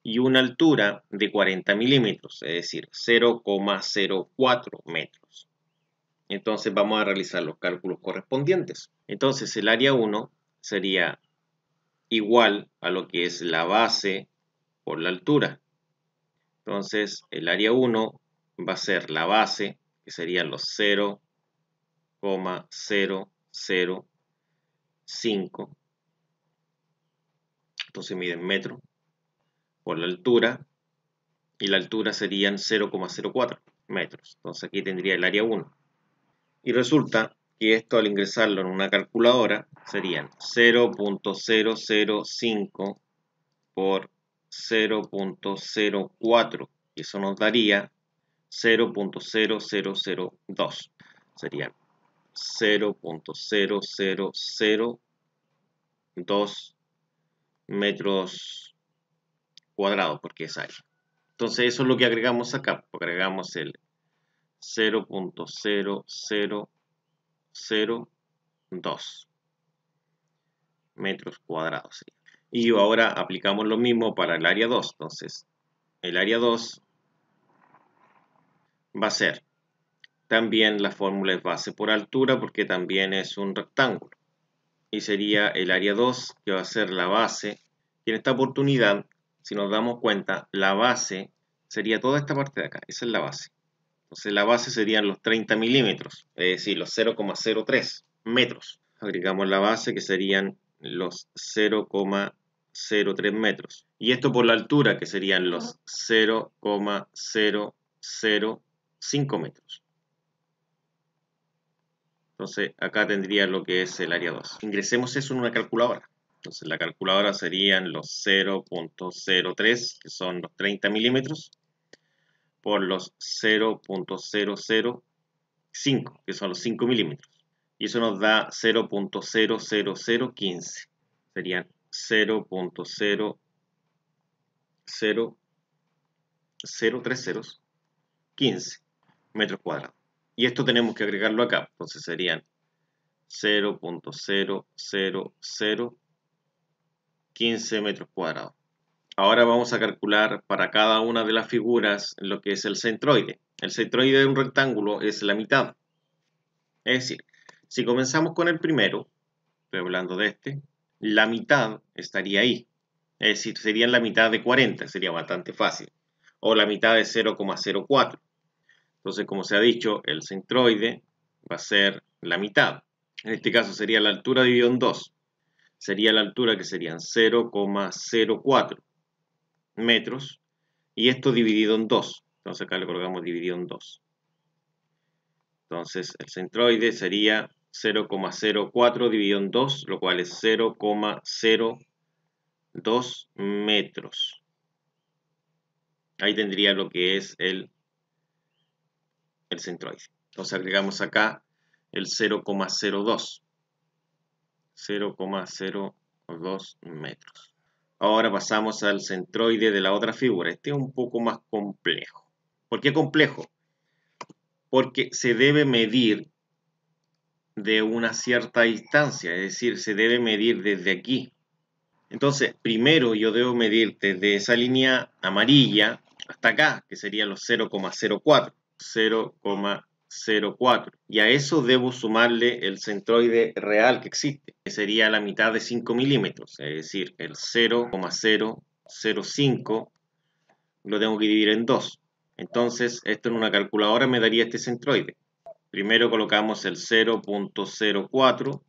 Y una altura de 40 milímetros, es decir, 0,04 metros. Entonces vamos a realizar los cálculos correspondientes. Entonces el área 1 sería igual a lo que es la base por la altura. Entonces el área 1 va a ser la base, que serían los 0,005. Entonces mide en metro por la altura. Y la altura serían 0,04 metros. Entonces aquí tendría el área 1. Y resulta que esto al ingresarlo en una calculadora serían 0,005 por 0,04 y eso nos daría 0,0002. Serían 0,0002 metros cuadrados porque es área. Entonces eso es lo que agregamos acá, agregamos el 0,0002 metros cuadrados. Y ahora aplicamos lo mismo para el área 2. Entonces, el área 2 va a ser también la fórmula es base por altura porque también es un rectángulo. Y sería el área 2 que va a ser la base. Y en esta oportunidad, si nos damos cuenta, la base sería toda esta parte de acá. Esa es la base. Entonces la base serían los 30 milímetros, es decir, los 0,03 metros. Agregamos la base que serían los 0,03 metros. Y esto por la altura que serían los 0,005 metros. Entonces acá tendría lo que es el área 2. Ingresemos eso en una calculadora. Entonces la calculadora serían los 0,03, que son los 30 milímetros, por los 0,005, que son los 5 milímetros. Y eso nos da 0,00015. Serían 0,00015 0, 3 ceros, 15 metros cuadrados. Y esto tenemos que agregarlo acá, entonces serían 0.00015 metros cuadrados. Ahora vamos a calcular para cada una de las figuras lo que es el centroide. El centroide de un rectángulo es la mitad. Es decir, si comenzamos con el primero, estoy hablando de este, la mitad estaría ahí. Es decir, serían la mitad de 40, sería bastante fácil. O la mitad de 0,04. Entonces, como se ha dicho, el centroide va a ser la mitad. En este caso sería la altura dividido en 2. Sería la altura que serían 0,04 metros. Y esto dividido en 2. Entonces acá le colocamos dividido en 2. Entonces el centroide sería 0,04 dividido en 2, lo cual es 0,02 metros. Ahí tendría lo que es el centroide. Entonces agregamos acá el 0,02. 0,02 metros. Ahora pasamos al centroide de la otra figura. Este es un poco más complejo. ¿Por qué complejo? Porque se debe medir de una cierta distancia, es decir, se debe medir desde aquí. Entonces, primero yo debo medir desde esa línea amarilla hasta acá, que serían los 0,04. 0,04. Y a eso debo sumarle el centroide real que existe, que sería la mitad de 5 milímetros, es decir, el 0,005 lo tengo que dividir en 2. Entonces, esto en una calculadora me daría este centroide. Primero colocamos el 0,04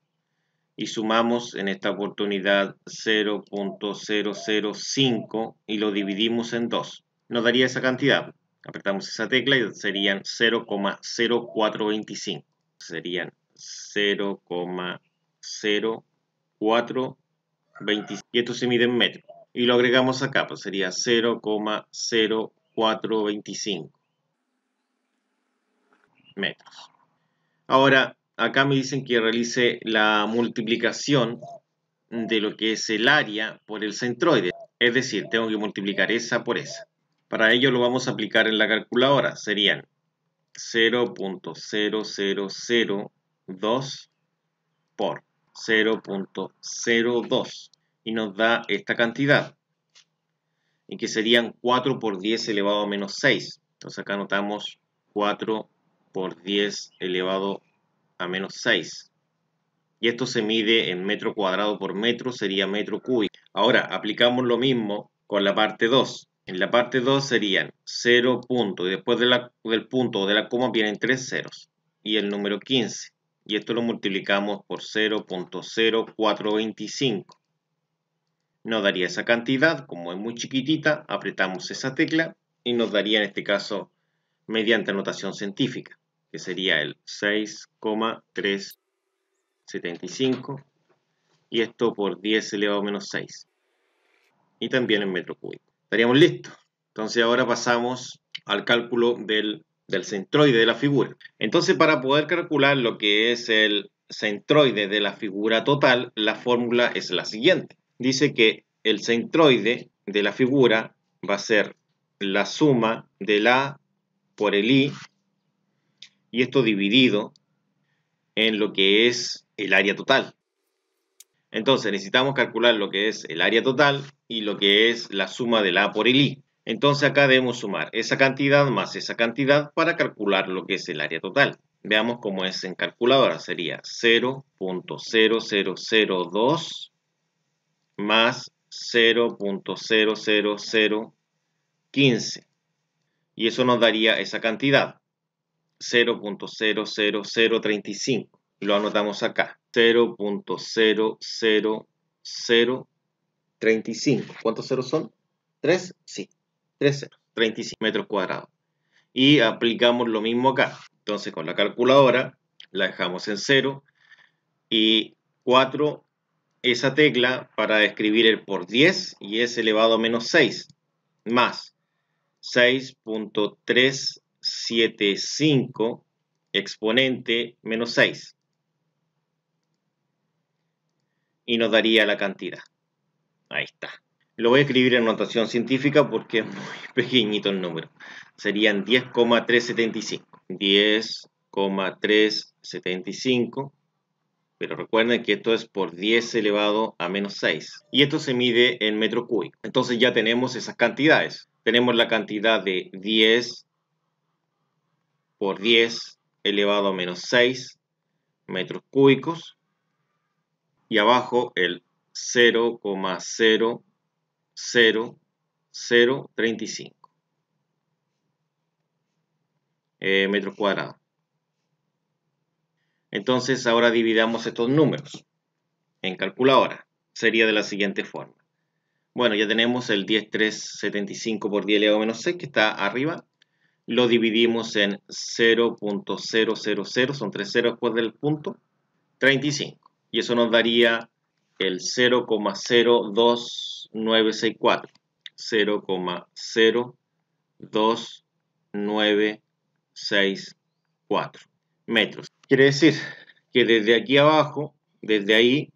y sumamos en esta oportunidad 0,005 y lo dividimos en 2. Nos daría esa cantidad. Apretamos esa tecla y serían 0,0425. Serían 0,0425. Y esto se mide en metros. Y lo agregamos acá, pues sería 0,0425 metros. Ahora, acá me dicen que realice la multiplicación de lo que es el área por el centroide. Es decir, tengo que multiplicar esa por esa. Para ello lo vamos a aplicar en la calculadora. Serían 0,0002 por 0,02 y nos da esta cantidad, y que serían 4 por 10 elevado a menos 6. Entonces acá anotamos 4 por 10 elevado a menos 6. Y esto se mide en metro cuadrado por metro, sería metro cúbico. Ahora aplicamos lo mismo con la parte 2. En la parte 2 serían 0 punto, y después del punto o de la coma vienen 3 ceros y el número 15. Y esto lo multiplicamos por 0,0425. Nos daría esa cantidad, como es muy chiquitita, apretamos esa tecla y nos daría en este caso mediante notación científica, que sería el 6,375 y esto por 10 elevado a menos 6 y también en metro cúbico. Estaríamos listos. Entonces ahora pasamos al cálculo del centroide de la figura. Entonces, para poder calcular lo que es el centroide de la figura total, la fórmula es la siguiente. Dice que el centroide de la figura va a ser la suma del A por el I, y esto dividido en lo que es el área total. Entonces necesitamos calcular lo que es el área total y lo que es la suma del A por el I. Entonces acá debemos sumar esa cantidad más esa cantidad para calcular lo que es el área total. Veamos cómo es en calculadora. Sería 0,0002 más 0,00015. Y eso nos daría esa cantidad, 0,00035. Lo anotamos acá, 0,00035. ¿Cuántos ceros son? ¿3? Sí, 3 ceros, 35 metros cuadrados. Y aplicamos lo mismo acá. Entonces con la calculadora la dejamos en 0 y 4 esa tecla para escribir el por 10 y es elevado a menos 6 más 6,375 exponente menos 6 y nos daría la cantidad. Ahí está. Lo voy a escribir en notación científica porque es muy pequeñito el número. Serían 10,375. 10,375. Pero recuerden que esto es por 10 elevado a menos 6. Y esto se mide en metro cúbico. Entonces ya tenemos esas cantidades. Tenemos la cantidad de 10 por 10 elevado a menos 6 metros cúbicos. Y abajo el 0,00035 metros cuadrados. Entonces ahora dividamos estos números en calculadora. Sería de la siguiente forma. Bueno, ya tenemos el 10,375 por 10 elevado a menos 6 que está arriba. Lo dividimos en 0,000, son 3 ceros después del punto, 35. Y eso nos daría el 0,02964. 0,02964 metros. Quiere decir que desde aquí abajo, desde ahí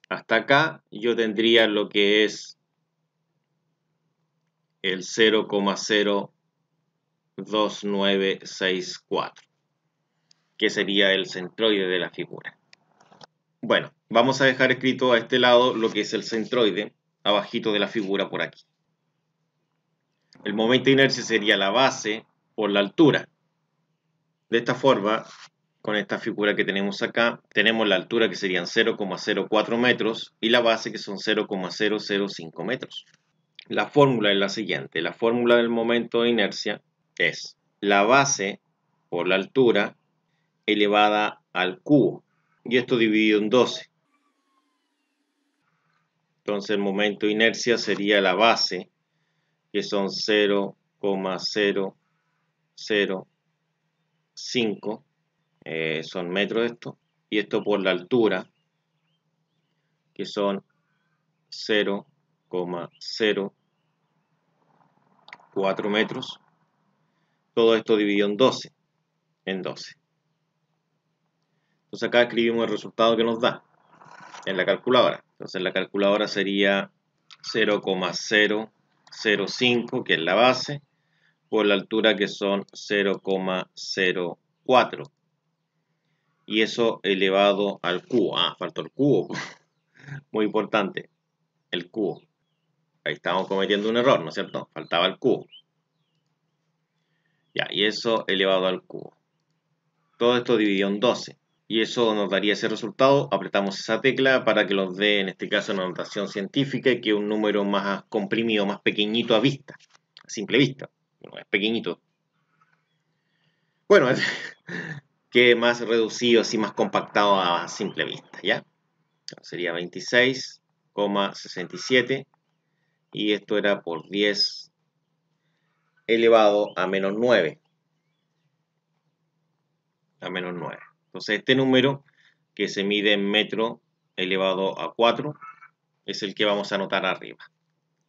hasta acá, yo tendría lo que es el 0,02964, que sería el centroide de la figura. Bueno, vamos a dejar escrito a este lado lo que es el centroide, abajito de la figura por aquí. El momento de inercia sería la base por la altura. De esta forma, con esta figura que tenemos acá, tenemos la altura que serían 0,04 metros y la base que son 0,005 metros. La fórmula es la siguiente. La fórmula del momento de inercia es la base por la altura elevada al cubo. Y esto dividido en 12. Entonces el momento de inercia sería la base, que son 0,005. Son metros esto. Y esto por la altura, que son 0,04 metros. Todo esto dividido en 12. Entonces acá escribimos el resultado que nos da en la calculadora. Entonces la calculadora sería 0,005, que es la base, por la altura que son 0,04. Y eso elevado al cubo. Ah, faltó el cubo. Muy importante. El cubo. Ahí estamos cometiendo un error, ¿no es cierto? Faltaba el cubo. Ya, y eso elevado al cubo. Todo esto dividido en 12. Y eso nos daría ese resultado. Apretamos esa tecla para que nos dé, en este caso, una notación científica, que es un número más comprimido, más pequeñito a vista, a simple vista. No es pequeñito. Bueno, que más reducido, así más compactado a simple vista, ¿ya? Sería 26,67 y esto era por 10 elevado a menos 9. A menos 9. Entonces este número, que se mide en metro elevado a 4, es el que vamos a anotar arriba.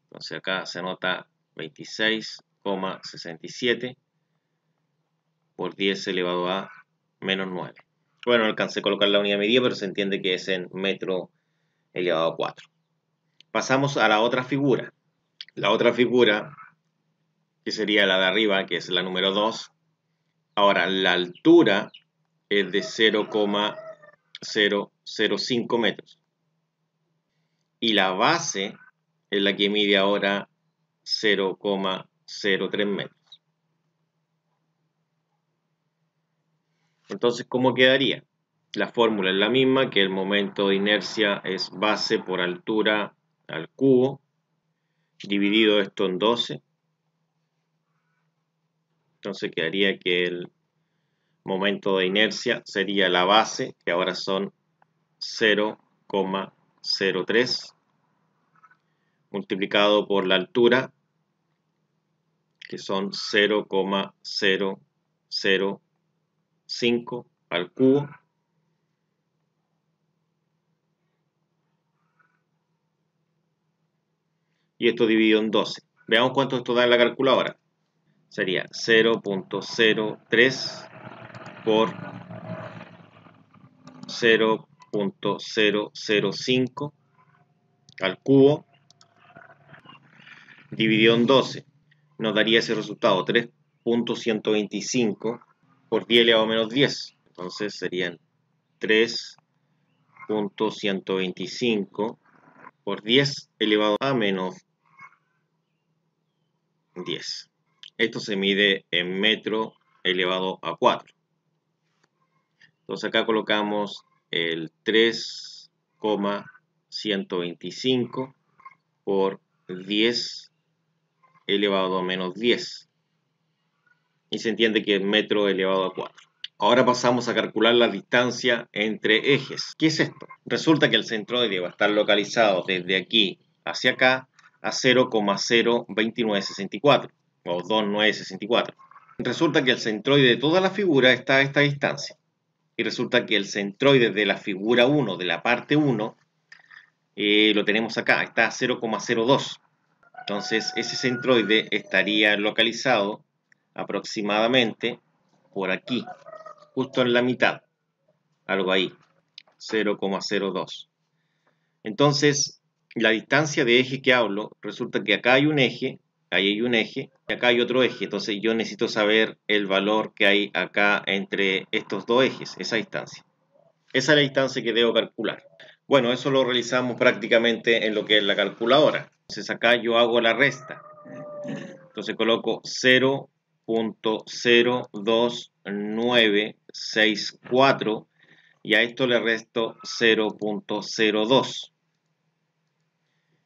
Entonces acá se anota 26,67 por 10 elevado a menos 9. Bueno, no alcancé a colocar la unidad de medida, pero se entiende que es en metro elevado a 4. Pasamos a la otra figura. La otra figura, que sería la de arriba, que es la número 2. Ahora, la altura es de 0,005 metros. Y la base es la que mide ahora 0,03 metros. Entonces, ¿cómo quedaría? La fórmula es la misma, que el momento de inercia es base por altura al cubo, dividido esto en 12. Entonces quedaría que el momento de inercia sería la base, que ahora son 0,03, multiplicado por la altura, que son 0,005 al cubo, y esto dividido en 12. Veamos cuánto esto da en la calculadora. Sería 0,03 por 0,005 al cubo dividido en 12 nos daría ese resultado, 3.125 por 10 elevado a menos 10. Entonces serían 3.125 por 10 elevado a menos 10. Esto se mide en metro elevado a 4. Entonces acá colocamos el 3.125 por 10 elevado a menos 10. Y se entiende que es metro elevado a 4. Ahora pasamos a calcular la distancia entre ejes. ¿Qué es esto? Resulta que el centroide va a estar localizado desde aquí hacia acá a 0,02964 o 2964. Resulta que el centroide de toda la figura está a esta distancia. Y resulta que el centroide de la figura 1, de la parte 1, lo tenemos acá, está a 0,02. Entonces ese centroide estaría localizado aproximadamente por aquí, justo en la mitad, algo ahí, 0,02. Entonces, la distancia de eje que hablo, resulta que acá hay un eje, ahí hay un eje, y acá hay otro eje. Entonces yo necesito saber el valor que hay acá entre estos dos ejes, esa distancia. Esa es la distancia que debo calcular. Bueno, eso lo realizamos prácticamente en lo que es la calculadora. Entonces acá yo hago la resta. Entonces coloco 0.02964 y a esto le resto 0.02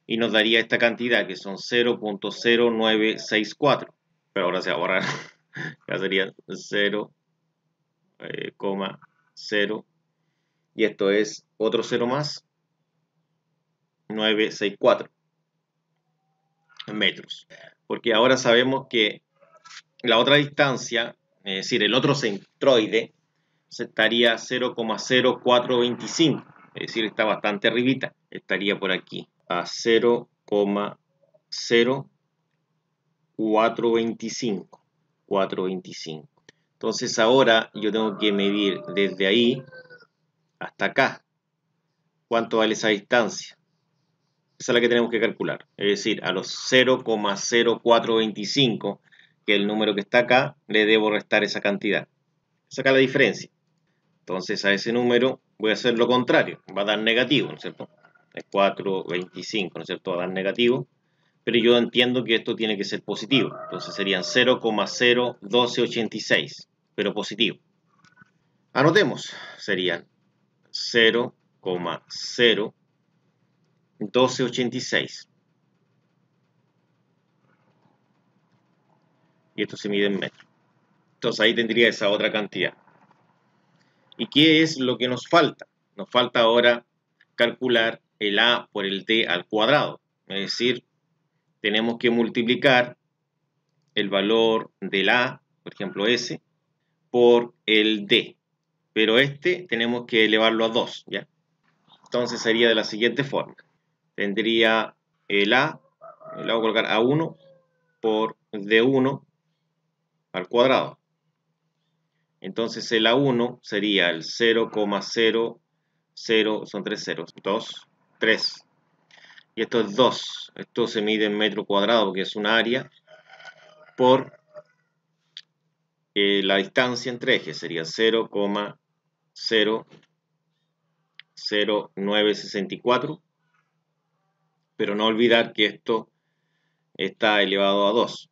y nos daría esta cantidad que son 0.0964, pero ahora se ahorra, ya sería 0,0 y esto es otro 0 más, 964 metros, porque ahora sabemos que la otra distancia, es decir, el otro centroide, estaría 0,0425, es decir, está bastante arribita, estaría por aquí, a 0,0425. Entonces ahora yo tengo que medir desde ahí hasta acá. ¿Cuánto vale esa distancia? Esa es la que tenemos que calcular. Es decir, a los 0,0425, que es el número que está acá, le debo restar esa cantidad. Saca la diferencia. Entonces a ese número voy a hacer lo contrario. Va a dar negativo, ¿no es cierto? Es 4,25, ¿no es cierto? Va a dar negativo. Pero yo entiendo que esto tiene que ser positivo. Entonces serían 0,01286, pero positivo. Anotemos, serían 0,01286. Y esto se mide en metros. Entonces ahí tendría esa otra cantidad. ¿Y qué es lo que nos falta? Nos falta ahora calcular el a por el d al cuadrado. Es decir, tenemos que multiplicar el valor del a, por ejemplo s, por el d. Pero este tenemos que elevarlo a 2, ¿ya? Entonces sería de la siguiente forma. Tendría el a, le voy a colocar a1 por d1 al cuadrado. Entonces el A1 sería el 0,00, son 3 ceros, 2, 3. Y esto es 2. Esto se mide en metro cuadrado porque es un área por la distancia entre ejes. Sería 0,00964. Pero no olvidar que esto está elevado a 2.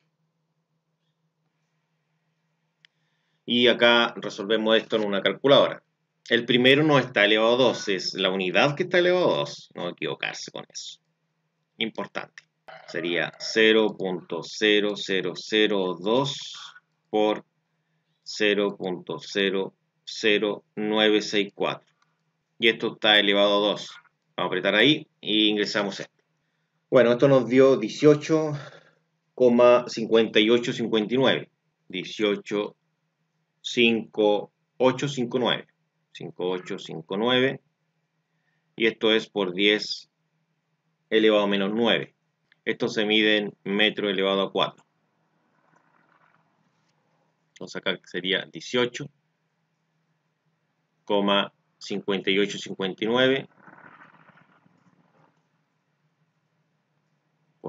Y acá resolvemos esto en una calculadora. El primero no está elevado a 2, es la unidad que está elevado a 2. No equivocarse con eso. Importante. Sería 0.0002 por 0.00964. Y esto está elevado a 2. Vamos a apretar ahí y ingresamos esto. Bueno, esto nos dio 18,5859. 18,5859. 5859. Y esto es por 10 elevado a menos 9. Esto se mide en metro elevado a 4. Entonces acá sería 18,5859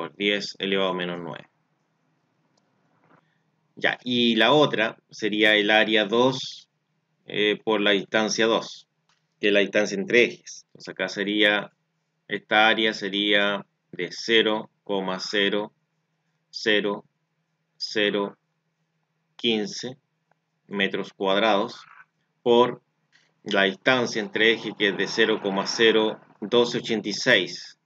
por 10 elevado a menos 9. Ya, y la otra sería el área 2 por la distancia 2, que es la distancia entre ejes. Entonces acá sería, esta área sería de 0,00015 metros cuadrados por la distancia entre ejes, que es de 0,01286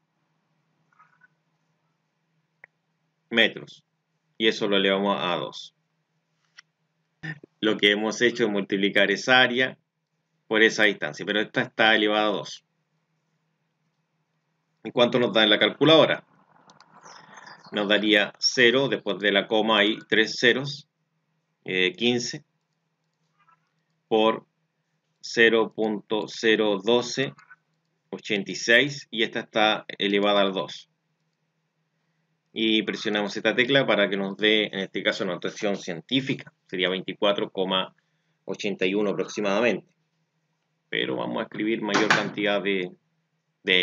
metros, y eso lo elevamos a 2. Lo que hemos hecho es multiplicar esa área por esa distancia, pero esta está elevada a 2. ¿En cuánto nos da en la calculadora? Nos daría 0, después de la coma hay 3 ceros, 15 por 0,01286, y esta está elevada al 2. Y presionamos esta tecla para que nos dé, en este caso, notación científica. Sería 24,81 aproximadamente. Pero vamos a escribir mayor cantidad de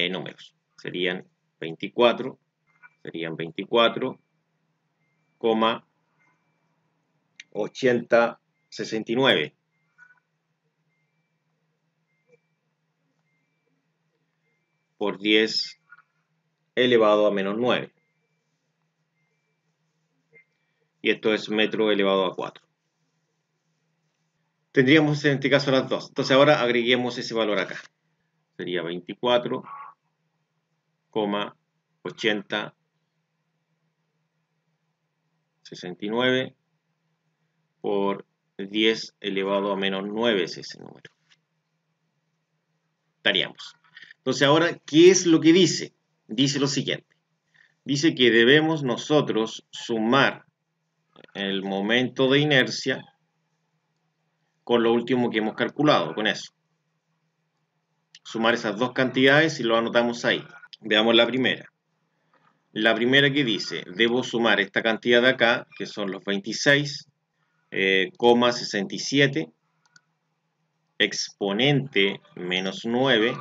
números. Serían 24,8069 por 10 elevado a menos 9. Y esto es metro elevado a 4. Tendríamos en este caso las dos. Entonces ahora agreguemos ese valor acá. Sería 24,8069 por 10 elevado a menos 9 es ese número. Estaríamos. Entonces ahora, ¿qué es lo que dice? Dice lo siguiente. Dice que debemos nosotros sumar el momento de inercia con lo último que hemos calculado, con eso. Sumar esas dos cantidades y lo anotamos ahí. Veamos la primera. La primera que dice, debo sumar esta cantidad de acá, que son los 26,67, exponente menos 9,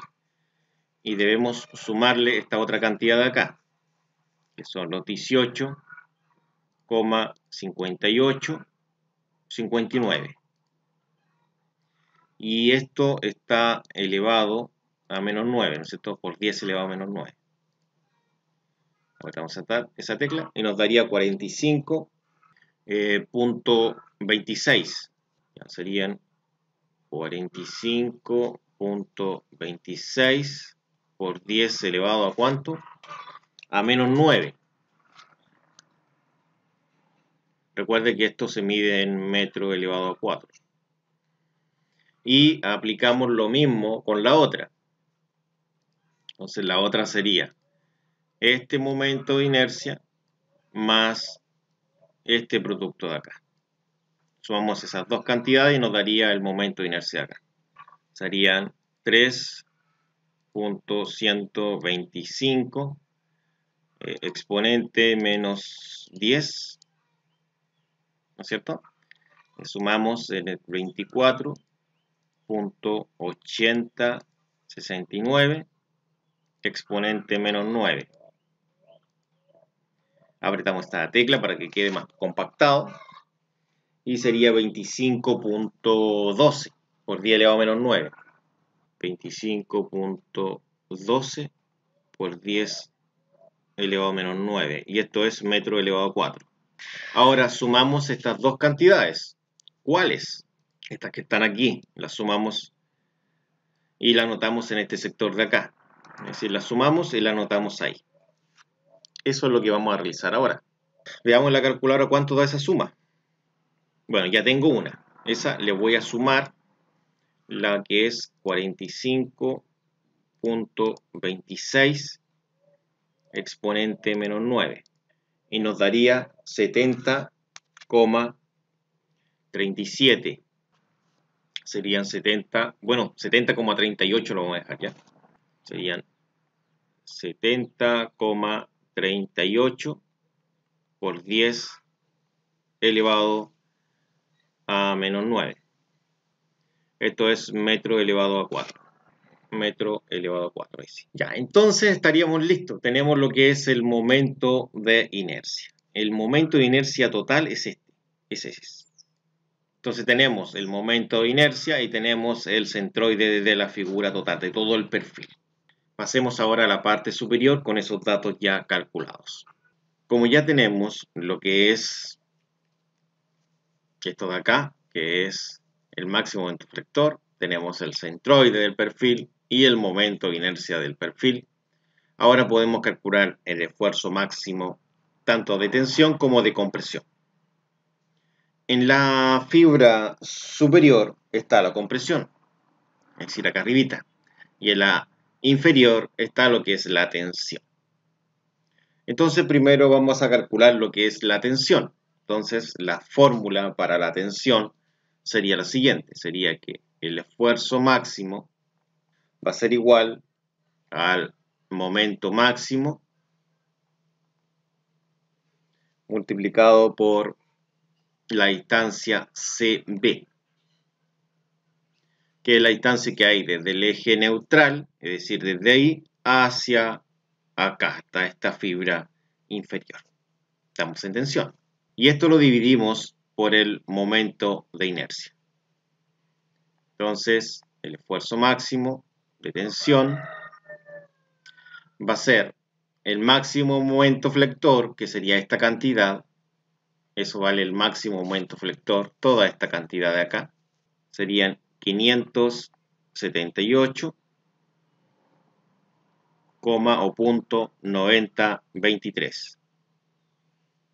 y debemos sumarle esta otra cantidad de acá, que son los 18,5859. Y esto está elevado a menos 9, ¿no es cierto? Por 10 elevado a menos 9. Ahora vamos a dar esa tecla y nos daría 45,26. Ya serían 45,26 por 10 elevado a ¿cuánto? A menos 9. Recuerde que esto se mide en metro elevado a 4. Y aplicamos lo mismo con la otra. Entonces la otra sería este momento de inercia más este producto de acá. Sumamos esas dos cantidades y nos daría el momento de inercia acá. Serían 3,125 exponente menos 10, ¿no es cierto? Le sumamos el 24,8069 exponente menos 9. Apretamos esta tecla para que quede más compactado. Y sería 25,12 por 10 elevado a menos 9. 25,12 por 10 elevado a menos 9. Y esto es metro elevado a 4. Ahora sumamos estas dos cantidades. ¿Cuáles? Estas que están aquí. Las sumamos y las anotamos en este sector de acá. Es decir, las sumamos y las anotamos ahí. Eso es lo que vamos a realizar ahora. Veamos en la calculadora cuánto da esa suma. Bueno, ya tengo una. Esa le voy a sumar la que es 45,26 exponente menos 9. Y nos daría 70,37. Serían 70, bueno, 70,38 lo vamos a dejar ya. Serían 70,38 por 10 elevado a menos 9. Esto es metro elevado a 4. metro elevado a 4. Ya, entonces estaríamos listos. Tenemos lo que es el momento de inercia. El momento de inercia total es este. Ese es. Entonces tenemos el momento de inercia y tenemos el centroide de la figura total, de todo el perfil. Pasemos ahora a la parte superior con esos datos ya calculados. Como ya tenemos lo que es esto de acá, que es el máximo momento flector, tenemos el centroide del perfil y el momento de inercia del perfil. Ahora podemos calcular el esfuerzo máximo tanto de tensión como de compresión. En la fibra superior está la compresión, es decir, acá arribita, y en la inferior está lo que es la tensión. Entonces primero vamos a calcular lo que es la tensión. Entonces la fórmula para la tensión sería la siguiente, sería que el esfuerzo máximo va a ser igual al momento máximo multiplicado por la distancia CB, que es la distancia que hay desde el eje neutral, es decir, desde ahí hacia acá, hasta esta fibra inferior. Estamos en tensión. Y esto lo dividimos por el momento de inercia. Entonces, el esfuerzo máximo de tensión va a ser el máximo momento flector, que sería esta cantidad. Eso vale el máximo momento flector, toda esta cantidad de acá. Serían 578, o punto 9023.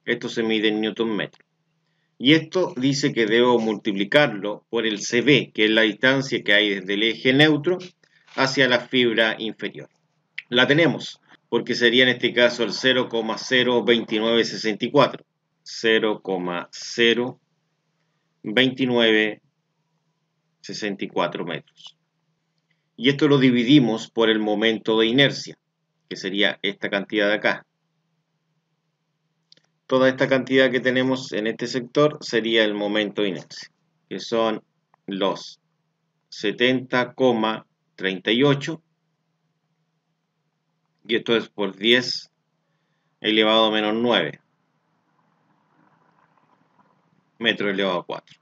Esto se mide en newton metro. Y esto dice que debo multiplicarlo por el CB, que es la distancia que hay desde el eje neutro hacia la fibra inferior. La tenemos, porque sería en este caso el 0,02964. 0,02964 metros. Y esto lo dividimos por el momento de inercia, que sería esta cantidad de acá. Toda esta cantidad que tenemos en este sector sería el momento de inercia, que son los 70,38, y esto es por 10 elevado a menos 9 metros elevado a 4.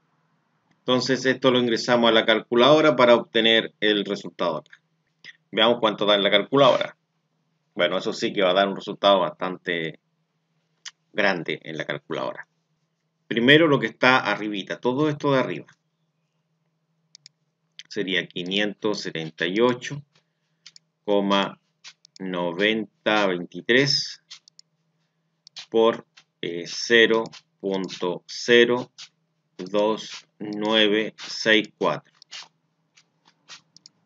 Entonces esto lo ingresamos a la calculadora para obtener el resultado acá. Veamos cuánto da en la calculadora. Bueno, eso sí que va a dar un resultado bastante grande en la calculadora. Primero lo que está arribita, todo esto de arriba. Sería 578,9023 por 0,02964.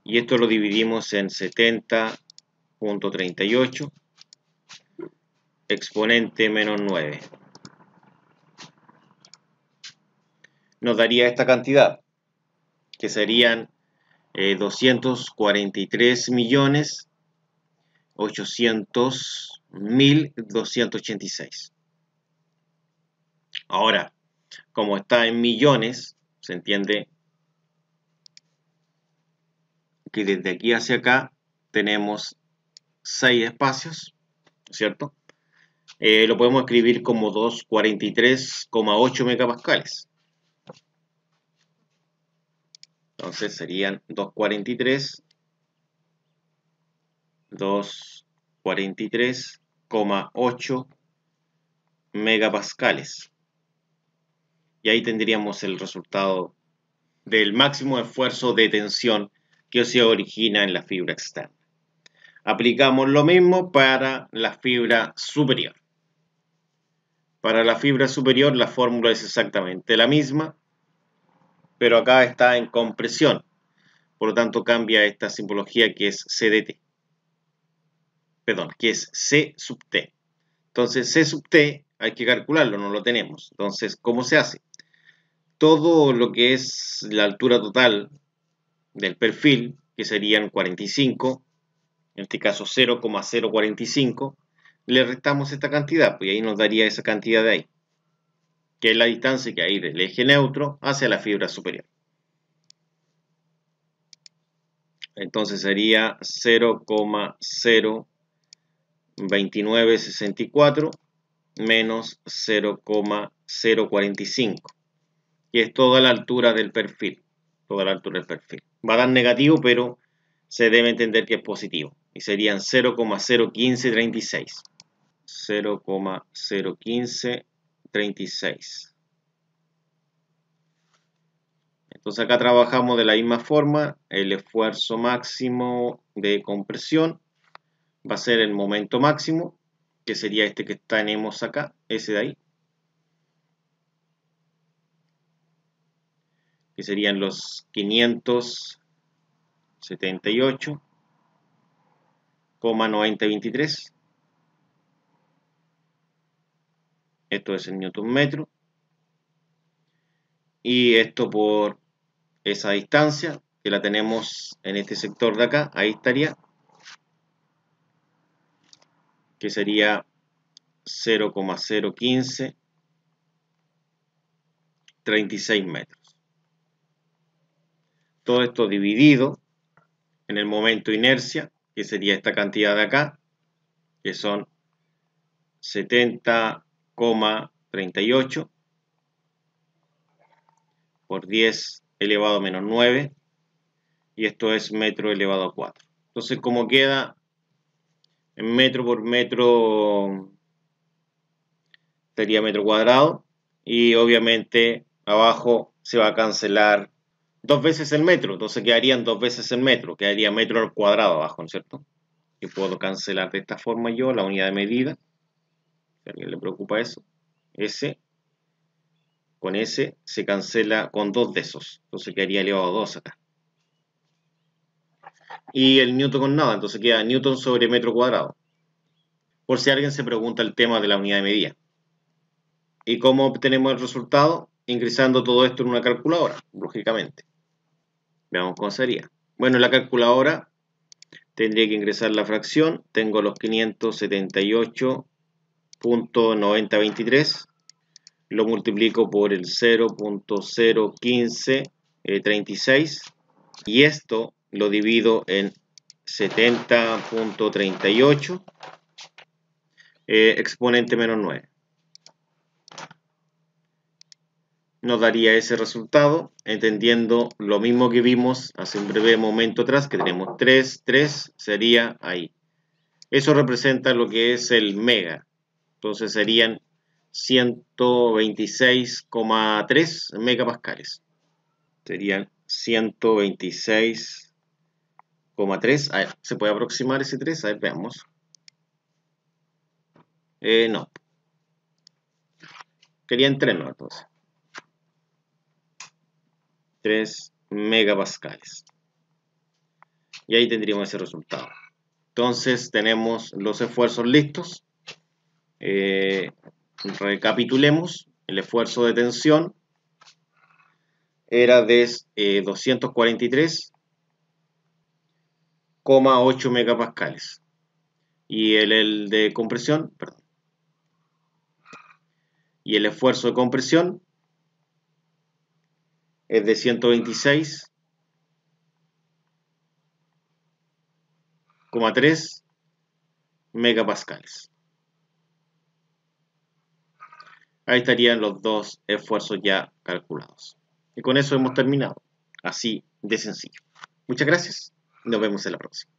Y esto lo dividimos en 70,38 exponente menos 9. Nos daría esta cantidad, que serían 243.800.286. Ahora, como está en millones, se entiende que desde aquí hacia acá tenemos 6 espacios, ¿cierto? Lo podemos escribir como 243,8 megapascales. Entonces serían 243,8 megapascales. Y ahí tendríamos el resultado del máximo esfuerzo de tensión que se origina en la fibra externa. Aplicamos lo mismo para la fibra superior. Para la fibra superior la fórmula es exactamente la misma, pero acá está en compresión. Por lo tanto cambia esta simbología que es CDT. Perdón, que es C sub T. Entonces C sub T hay que calcularlo, no lo tenemos. Entonces, ¿cómo se hace? Todo lo que es la altura total del perfil, que serían 45, en este caso 0,045, le restamos esta cantidad, pues ahí nos daría esa cantidad de ahí, que es la distancia que hay del eje neutro hacia la fibra superior. Entonces sería 0,02964 menos 0,045. Y es toda la altura del perfil. Toda la altura del perfil. Va a dar negativo, pero se debe entender que es positivo. Y serían 0,01536. 0,01536. Entonces acá trabajamos de la misma forma. El esfuerzo máximo de compresión va a ser el momento máximo, que sería este que tenemos acá, ese de ahí, que serían los 578,9023. Esto es el newton metro. Y esto por esa distancia, que la tenemos en este sector de acá, ahí estaría, que sería 0,01536 metros. Todo esto dividido en el momento inercia, que sería esta cantidad de acá, que son 70,38 por 10 elevado a menos 9, y esto es metro elevado a 4. Entonces, como queda en metro por metro, sería metro cuadrado, y obviamente abajo se va a cancelar dos veces el metro, entonces quedarían dos veces el metro, quedaría metro al cuadrado abajo, ¿no es cierto? Y puedo cancelar de esta forma yo la unidad de medida, si a alguien le preocupa eso, S, con S se cancela con dos de esos, entonces quedaría elevado a 2 acá. Y el newton con nada, entonces queda newton sobre metro cuadrado. Por si alguien se pregunta el tema de la unidad de medida. ¿Y cómo obtenemos el resultado? Ingresando todo esto en una calculadora, lógicamente. Veamos cómo sería. Bueno, en la calculadora tendría que ingresar la fracción. Tengo los 578,9023. Lo multiplico por el 0,01536. Y esto lo divido en 70,38 exponente menos 9. Nos daría ese resultado, entendiendo lo mismo que vimos hace un breve momento atrás, que tenemos 3, 3, sería ahí. Eso representa lo que es el mega. Entonces serían 126,3 megapascales. Serían 126,3. A ver, ¿se puede aproximar ese 3? A ver, veamos. No. Querían 3, ¿no? Entonces. 3 megapascales. Y ahí tendríamos ese resultado. Entonces tenemos los esfuerzos listos. Recapitulemos. El esfuerzo de tensión era de 243,8 megapascales. Y el de compresión, perdón. Y el esfuerzo de compresión es de 126,3 megapascales. Ahí estarían los dos esfuerzos ya calculados. Y con eso hemos terminado. Así de sencillo. Muchas gracias. Nos vemos en la próxima.